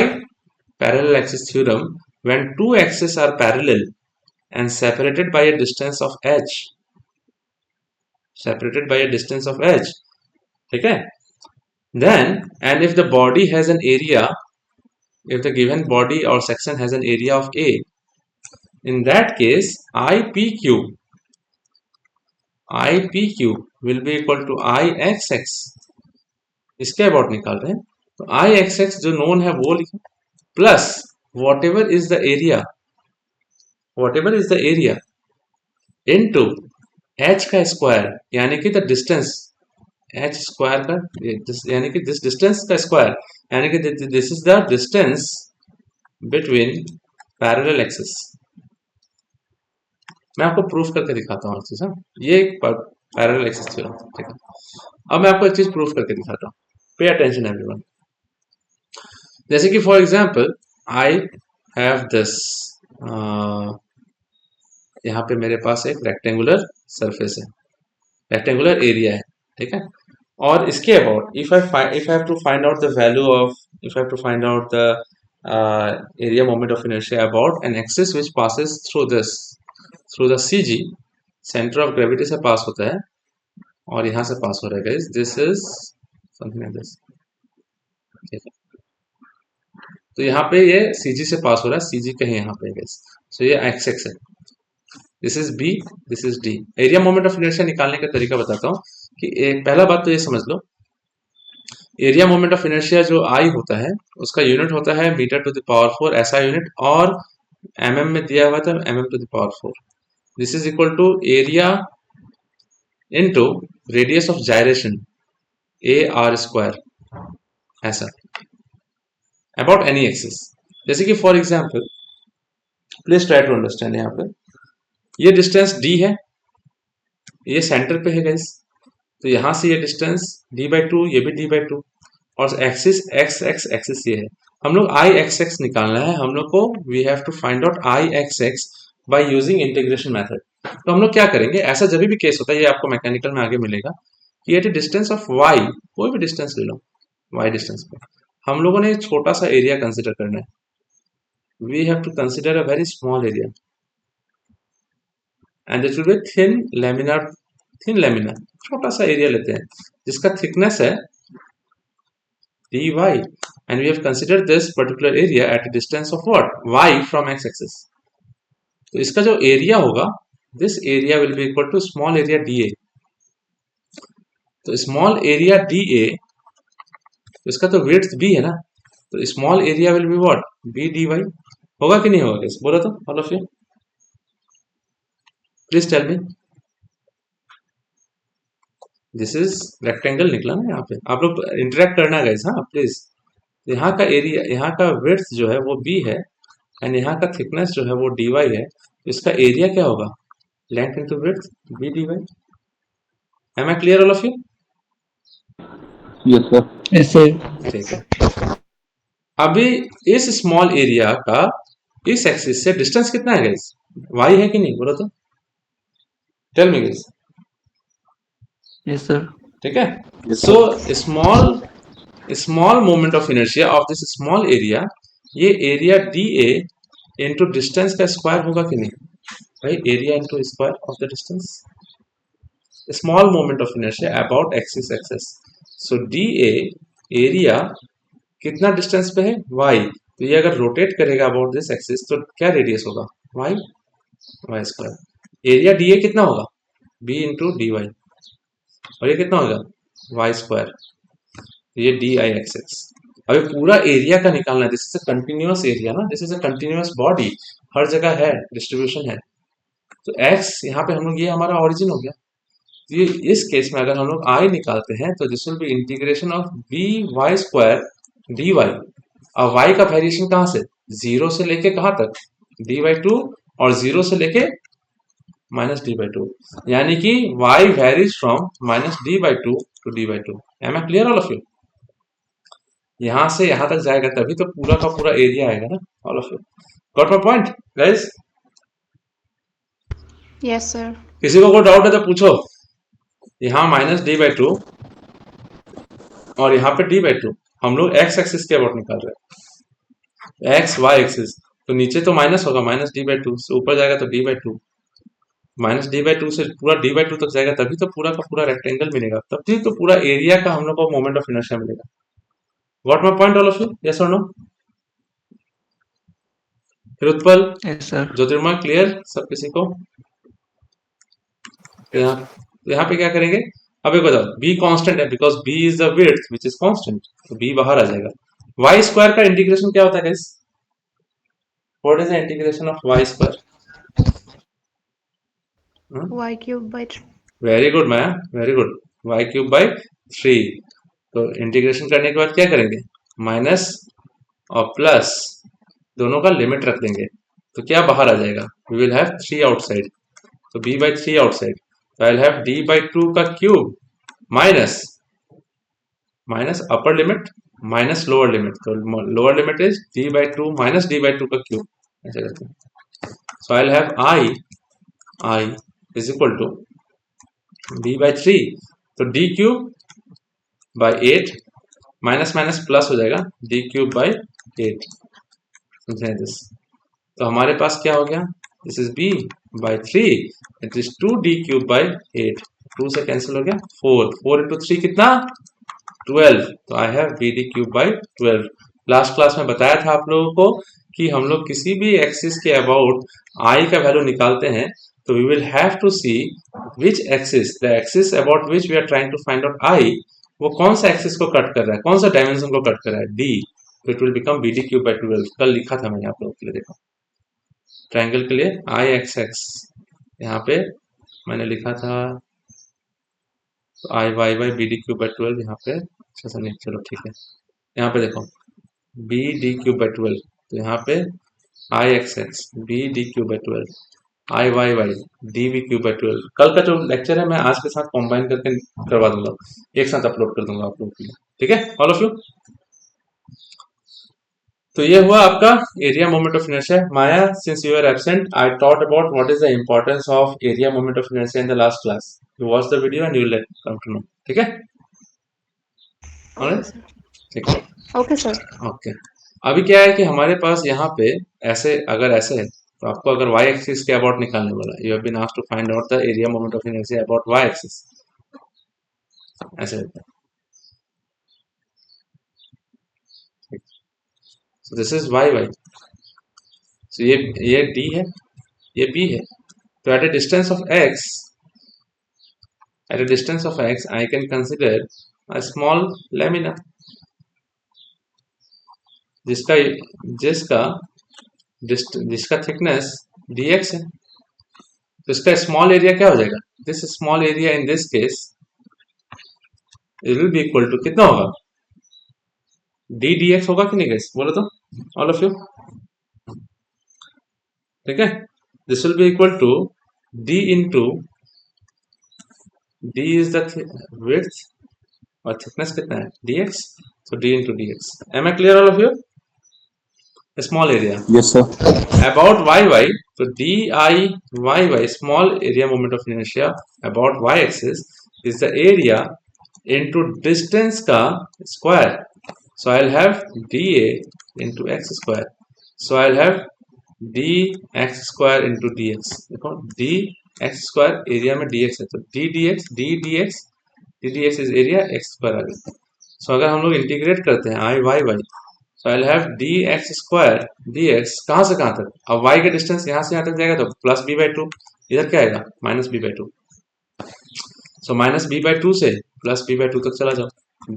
parallel axis theorem when two axes are parallel and separated by a distance of h, ठीक है, then and if the body has an area, if the given body or section has an area of A, in that case IPQ will be equal to IXX, इसके about निकाल रहे हैं तो IXX जो known है वो लिखो plus whatever is the area into h का स्क्वायर यानी कि द डिस्टेंस h स्क्वायर का यानी कि दिस डिस्टेंस का स्क्वायर यानी कि this is the distance between parallel axis. मैं आपको प्रूफ करके दिखाता हूँ चीज, ये एक पैरेलल एक्सिस थ्योरम, ठीक है। अब मैं आपको एक चीज प्रूफ करके दिखाता हूँ, पे अटेंशन एवरीवन। जैसे कि for example I have this, यहाँ पे मेरे पास एक रेक्टेंगुलर सरफेस है, रेक्टेंगुलर एरिया है, ठीक है। और इसके about if I have to find out the value of, if I have to find out the area moment of inertia about an axis which passes through this, through the CG, centre of gravity से pass होता है और यहाँ से पास हो रहा है guys, this is something like this, ठीक है। तो यहाँ पे ये CG से पास हो रहा है, CG कहीं यहाँ पे गाइस, सो ये एक्स है, this is B, this is D। Area moment of inertia निकालने का तरीका बताता हूँ कि एक पहला बात तो ये समझ लो, एरिया मोमेंट ऑफ इनर्शिया जो I होता है उसका यूनिट होता है मीटर टू द पावर 4 ऐसा यूनिट, और mm में दिया हुआ था mm to the power 4। This is equal to area into radius of gyration AR square, ऐसा अबाउट एनी एक्सिस। जैसे कि for example please try to understand, यहाँ पे ये डिस्टेंस D है, ये सेंटर पे है गाइस, तो यहाँ से ये डिस्टेंस D/2, ये भी D/2, और एक्सिस एक्सिस ये है। हम लोग IXX निकालना है हम लोग को, we have to find out IXX by using integration method. तो हम लोग क्या करेंगे, ऐसा जब भी केस होता है, ये आपको मैकेनिकल में आगे मिलेगा कि एट डिस्टेंस ऑफ y, कोई भी डिस्टेंस ले लो, y डिस्टेंस पे हम लोगों ने छोटा सा एरिया कंसिडर करना है, we have to consider a very small area and this will be thin lamina, छोटा सा एरिया लेते हैं जिसका थिकनेस है dy, and we have considered this particular area at a distance of what, y from x axis। तो इसका जो area होगा, this area will be equal to small area dA। तो स्मॉल एरिया dA, तो इसका तो width b है ना, तो small area will be what, b dy। होगा कि नहीं होगा, बोलो तो ऑल ऑफ यू, प्लीज टेल मी। दिस इज रेक्टेंगल निकला ना, यहाँ पे आप लोग इंटरेक्ट करना गाइस, हाँ प्लीज। यहाँ का एरिया, यहाँ का विड्थ जो है वो b है एंड यहाँ का थिकनेस जो है वो dy है, तो इसका एरिया क्या होगा, length into width b dy। Am I clear all of you? Yes sir. Yes sir. ठीक है। अभी इस स्मॉल एरिया का इस एक्सिस से डिस्टेंस कितना है गाइस, y है कि नहीं, बोलो तो, tell me guys. Yes sir. ठीक है, so small moment of inertia of this small area, ये एरिया dA इनटू डिस्टेंस का स्क्वायर होगा कि नहीं भाई, area into square of the distance, small moment of inertia about axis axes. So dA area कितना distance पे है y, तो ये अगर रोटेट करेगा अबाउट दिस एक्सिस तो क्या रेडियस होगा, y स्क्वायर। एरिया dA कितना होगा, b इंटू dy, और ये कितना होगा y स्क्वायर, ये DIXX। अभी पूरा एरिया का निकालना है, this is a continuous area ना, this is a continuous body, हर जगह है डिस्ट्रीब्यूशन है, तो x यहाँ पे हम लोग, ये हमारा ओरिजिन हो गया। तो ये इस केस में अगर हम लोग I निकालते हैं तो this will B integration of by square dy। अब y का वेरिएशन कहाँ से, 0 से लेके कहाँ तक, d/2, और 0 से लेके माइनस d/2, यानी कि y varies from minus d/2 to d/2। Am I clear all of you? यहां से यहां तक जाएगा तभी तो पूरा का पूरा एरिया आएगा ना, all of you got my point guys? Yes sir. किसी को कोई डाउट है तो पूछो। यहाँ माइनस d/2 और यहाँ पे d/2, हम लोग x एक्सिस के अबाउट निकाल रहे हैं, x y एक्सिस, तो नीचे तो माइनस होगा, माइनस डी बाई टू से ऊपर जाएगा तो D by two, minus D by two से पूरा डी बाई टू तक जाएगा, तभी तो पूरा का पूरा रेक्टेंगल मिलेगा, तभी तो पूरा एरिया का हम लोग को मोमेंट ऑफ इनर्शिया मिलेगा। What my point all of you, yes और नो? फिर उत्पल, Yes, sir. ज्योतिर्मय, क्लियर सब किसी को? तो यहाँ पे क्या करेंगे, अब एक बताओ, बी कांस्टेंट है because B is the width which is constant, तो बी बाहर आ जाएगा। वाई स्क्वायर का इंटीग्रेशन क्या होता है guys? What is the integration of Y square? y cube by 3. Very good Maya, very good, Y cube by 3। तो इंटीग्रेशन करने के बाद क्या करेंगे, माइनस और प्लस दोनों का लिमिट रख देंगे, तो क्या बाहर आ जाएगा, वी विल हैव 3 आउटसाइड, तो b बाई 3 आउटसाइड, तो I will have d by 2 का cube minus minus upper limit minus lower limit, तो lower limit is d by 2 minus d by 2 का क्यूब, ऐसे करते हैं। So I will have i is equal to d by 3, तो d cube by 8 minus minus plus हो जाएगा, d cube by 8, समझे this? तो हमारे पास क्या हो गया, this is b by 3, it is 2d cube by 8, 2 से कैंसिल हो गया, 4 इंटू 3 कितना, 12, तो I have bd cube by 12। Last class में बताया था आप लोगों को कि हम लोग किसी भी एक्सिस के अबाउट i का वैल्यू निकालते हैं, तो we will have to see which axis, the axis about which we are trying to find out i, वो कौन सा एक्सिस को कट कर रहा है, कौन सा डायमेंशन को कट कर रहा है, d, तो it will become bd cube by 12। कल लिखा था मैंने आप लोगों के लिए, देखो ट्रायंगल के लिए आई एक्स एक्स, यहाँ पे मैंने लिखा था, तो I y by b D cube by 12, यहाँ पे अच्छा सा नहीं, चलो ठीक है, यहाँ पे देखो बी डी क्यूब बाई 12, तो यहाँ पे I x x b D cube by 12, I y y d b cube by 12। कल का जो लेक्चर है मैं आज के साथ कंबाइन करके करवा दूंगा, एक साथ अपलोड कर दूंगा आप लोगों के लिए, ठीक है ऑल ऑफ यू? तो ये हुआ आपका area moment of inertia. Maya, since you are absent, I taught about what is the importance of area moment of inertia in the last class. You watch the video and you will come to know, ठीक है? Okay, sir. ठीक है, Okay, sir. Okay. अभी क्या है कि हमारे पास यहाँ पे ऐसे, अगर ऐसे है तो आपको अगर y एक्सिस के अबाउट निकालने वाला, you have been asked to find out the area moment of inertia about y axis, ऐसे होता है। So this is y, so ये d है, ये b है, तो at a distance of x, I can consider a small lamina जिसका thickness dx है, तो इसका स्मॉल एरिया क्या हो जाएगा, this small area in this case it will be equal to कितना होगा, d dx होगा कि नहीं गाइस, बोलो तो ऑल ऑफ यू, ठीक है? This will be equal to d into, d is the width और थिकनेस कितना है dx, so d into dx. Am I clear all of you? A small area. Yes, sir. About y, so diy, small area moment of inertia about y axis is the area into distance का square. So I'll have dA into x square. So I'll have dx square into dx. देखो dx square area में dx है, तो ddx is area x square आ गया। So अगर हम लोग integrate करते हैं i y y, so I'll have dx square dx कहाँ से कहाँ तक, अब y का डिस्टेंस यहाँ से यहाँ तक जाएगा तो प्लस b बाई 2, इधर क्या आएगा minus b by 2, so minus b by 2 से प्लस b बाई 2 तक चला जाओ,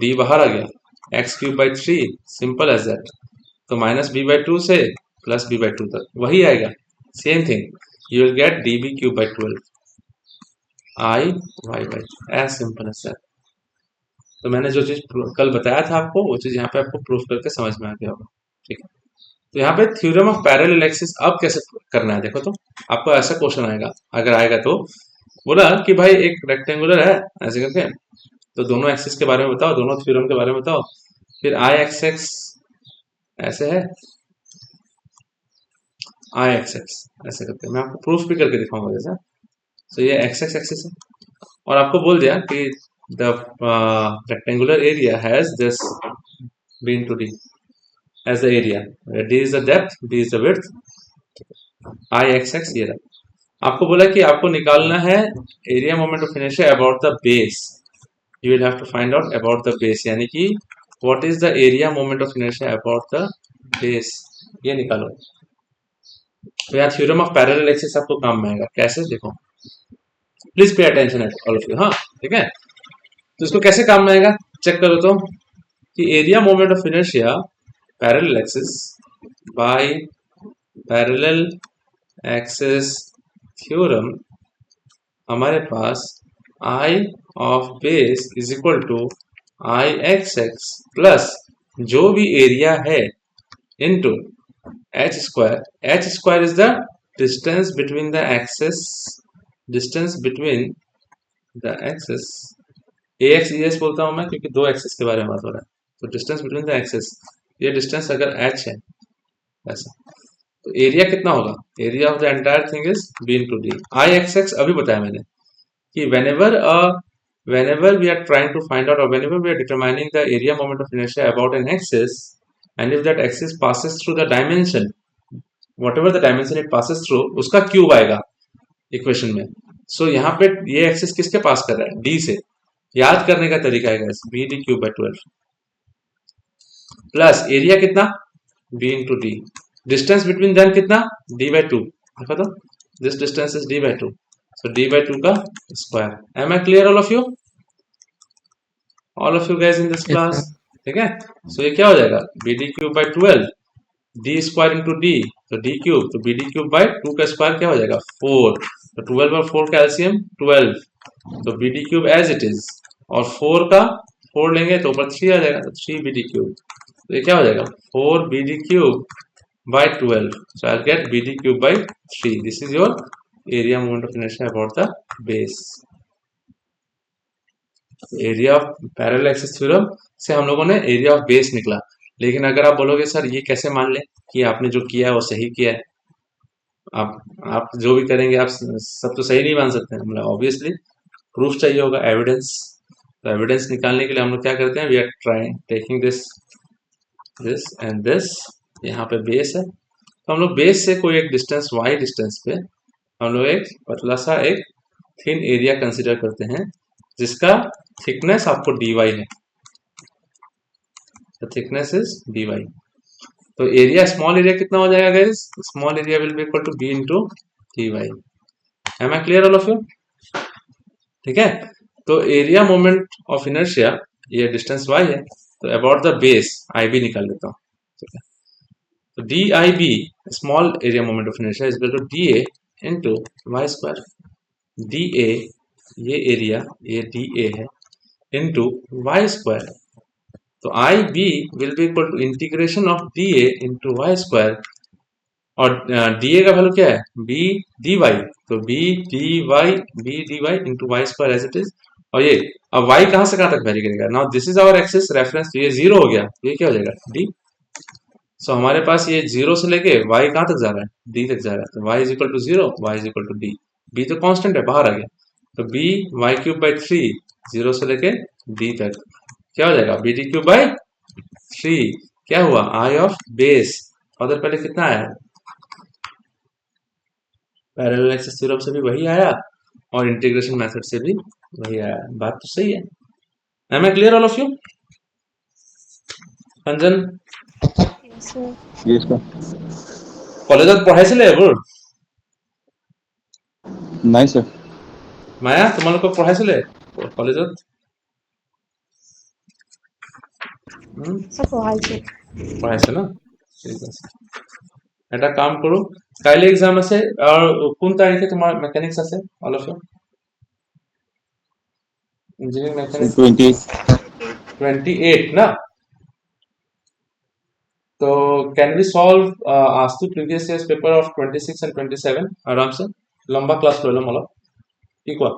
d बाहर आ गया, x cube by 3, simple as that, तो माइनस b बाई 2 से प्लस b बाई 2 तक वही आएगा, same thing, you will get db cube by 12 i y by, as simple as that. तो मैंने जो चीज कल बताया था आपको, वो चीज यहाँ पे आपको प्रूफ करके समझ में आ गया होगा, ठीक है? तो यहाँ पे थ्योरम ऑफ पैरेलल एक्सिस अब कैसे करना है, देखो तो आपको ऐसा क्वेश्चन आएगा, अगर आएगा तो बोला कि भाई एक रेक्टेंगुलर है ऐसे करके, तो दोनों एक्सिस के बारे में बताओ, दोनों थ्योरम के बारे में बताओ, फिर आई एक्स एक्स ऐसे है, आई एक्स एक्स ऐसे करके, मैं आपको प्रूफ भी करके दिखाऊंगा जैसा। तो ये एक्स एक्स एक्सिस है, और आपको बोल दिया कि the rectangular area has this b into d, as the area. D is the depth, B is the width, I x ये रहा। आपको बोला कि आपको निकालना है area moment of inertia about the base. You will have to find out about the base, यानी कि what is the area moment of inertia about the base, ये निकालो। तो यहाँ थ्योरम ऑफ पैरेलल एक्सिस आपको काम में आएगा। कैसे, देखो please pay attention at all of you. हाँ ठीक है, तो इसको कैसे काम में आएगा चेक करो तो, कि area moment of inertia parallel axis by parallel axis theorem, हमारे पास I of base is equal to I x x plus जो भी एरिया है into h square. H square is the distance between the axes, distance between the axes, A X E S बोलता हूं मैं क्योंकि दो एक्सेस के बारे में बात हो रहा है। तो डिस्टेंस बिटवीन द एक्सेस, ये डिस्टेंस अगर एच है ऐसा, तो एरिया कितना होगा, area of the entire thing is B into D. I x X अभी बताया मैंने कि whenever we are trying to find out, or whenever we are determining the area moment of inertia about an axis, and if that axis passes through the dimension, whatever the dimension it passes through, उसका cube आएगा equation में। सो यहाँ पे ये axis किसके पास कर रहा है, डी से। याद करने का तरीका है b D cube by 12 plus area कितना, b into d, distance between them कितना, डी बाई 2। देखो तो this distance is d by 2, so d by 2 का square. Am I clear all of you, all of you guys in this Yes, class? sir. ठीक है, सो ये क्या हो जाएगा, b D cube by 12 d square into d, तो d cube, तो बी डी क्यूब बाई 2 का स्क्वायर क्या हो जाएगा 4, तो 12 और 4 का एलसीएम 12, तो B D cube as it is, और 4 का 4 लेंगे तो ऊपर 3 आ जाएगा, तो 3 बी डी क्यूब, तो ये क्या हो जाएगा 4 B D cube by 12, so I'll get BD cube by 3. This is your area moment of inertia about the base. Area of parallel axis theorem से हम लोगों ने एरिया ऑफ बेस निकला। लेकिन अगर आप बोलोगे सर ये कैसे मान लें कि आपने जो किया है वो सही किया है, आप जो भी करेंगे आप सब तो सही नहीं मान सकते, मतलब ऑब्वियसली प्रूफ चाहिए होगा, एविडेंस। तो एविडेंस निकालने के लिए हम लोग क्या करते हैं, we are trying taking this and this, यहाँ पे बेस है, तो हम लोग बेस से कोई एक डिस्टेंस y डिस्टेंस पे हम लोग एक पतला सा एक थिन एरिया कंसीडर करते हैं जिसका थिकनेस आपको dy है, तो थिकनेस इज dy। तो एरिया, स्मॉल एरिया कितना हो जाएगा guys, small area will be equal to b into dy। Am I clear all of you? ठीक है, तो एरिया मोमेंट ऑफ इनर्शिया ये डिस्टेंस y है, तो about the base I B निकाल लेता हूँ। ठीक है, तो D I B small area moment of inertia is equal to D A into Y square. D A ये एरिया, ये डी ए है, इंटू वाई स्क्वायर, तो I b will be equal to integration of d A into Y square, और d A का value क्या है, b d y, तो B d y into Y square as it is. और ये अब y कहां से कहां तक वेरी करेगा, now this is our axis reference, तो ये 0 हो गया, तो ये क्या हो जाएगा d। सो हमारे पास ये 0 से लेके y कहां तक जा रहा है, d तक जा रहा है, तो y is equal to 0, y is equal to d, b तो कांस्टेंट है बाहर आ गया, तो b y क्यूब बाई 3 0 से लेके d तक क्या हो जाएगा, बी डी क्यूब बाई 3, क्या हुआ आई ऑफ बेस। और पहले कितना आया, पैरेलल एक्सिस थ्योरम से भी वही आया और इंटीग्रेशन मेथड से भी वही आया, बात तो सही है। Am I clear all of you? Anjan Yes, sir. Yes, sir. কলেজত পঢ়াইছিলে এইবোৰ? নাই sir. মায়া তোমালোকক পঢ়াইছিলে কলেজত? Sir, পঢ়াইছে। পঢ়াইছে ন, ঠিক আছে। এটা কাম কৰো, কাইলৈ এক্সাম আছে, আৰু কোন তাৰিখে তোমাৰ মেকানিক্স আছে all of you? Engineering mechanics 28. 28 ना, तो कैन वी सॉल्व आज two previous years paper of 26 and 27 आराम से, लंबा क्लास ले लो मतलब, ठीक हुआ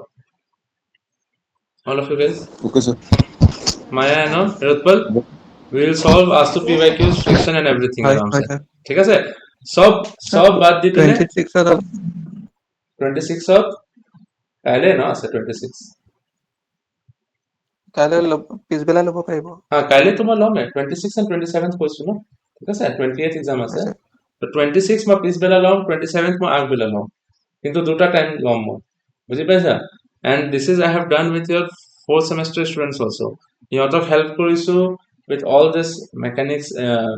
all of you guys? Okay, sir. Maya है ना रुतपल, वी विल सॉल्व आज two PYQs friction and everything Hi, आराम hi, से, sir. ठीक है सर? सब बात दी तूने 26 or 26 ऑफ पहले ना से 26 কাইলৈ পিছবেলা ল'ব পাৰিব। हाँ কাইলৈ তোমাৰ ল'ম 26 and 27 কৈছো ন। ঠিক আছে 28th এক্সাম আছে আচ্ছা তো 26 মই পিছবেলা ল'ম 27th মই আগবেলা ল'ম কিন্তু দুটা টাইম ল'ম মই বুজি পাইছা and this is I have done with ইয়ৰ 4th semester students also সিহঁতক হেল্প কৰিছো with all this mechanics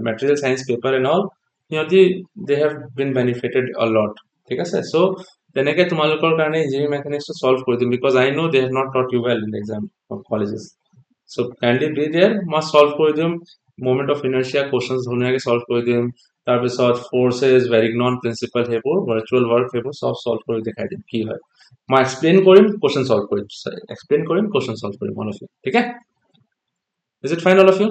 material science paper and all সিহঁতি they have been benefited a lot ঠিক আছে so তেনেকে তোমালোকৰ কাৰণে ইঞ্জিনিয়াৰিং মেকানিক্সটো সলভ কৰি দিম because I know they have not taught you well in the exam of colleges so kindly be there মই solve কৰি দিম moment of inertia questions ধুনীয়াকে সলভ কৰি দিম তাৰপিছত forces Varignon principle সেইবোৰ virtual work সেইবোৰ সব সলভ কৰি দেখাই দিম কি হয় মই explain Karim question solve Karim explain Karim question solve Karim all of you ঠিক আছে is it fine all of you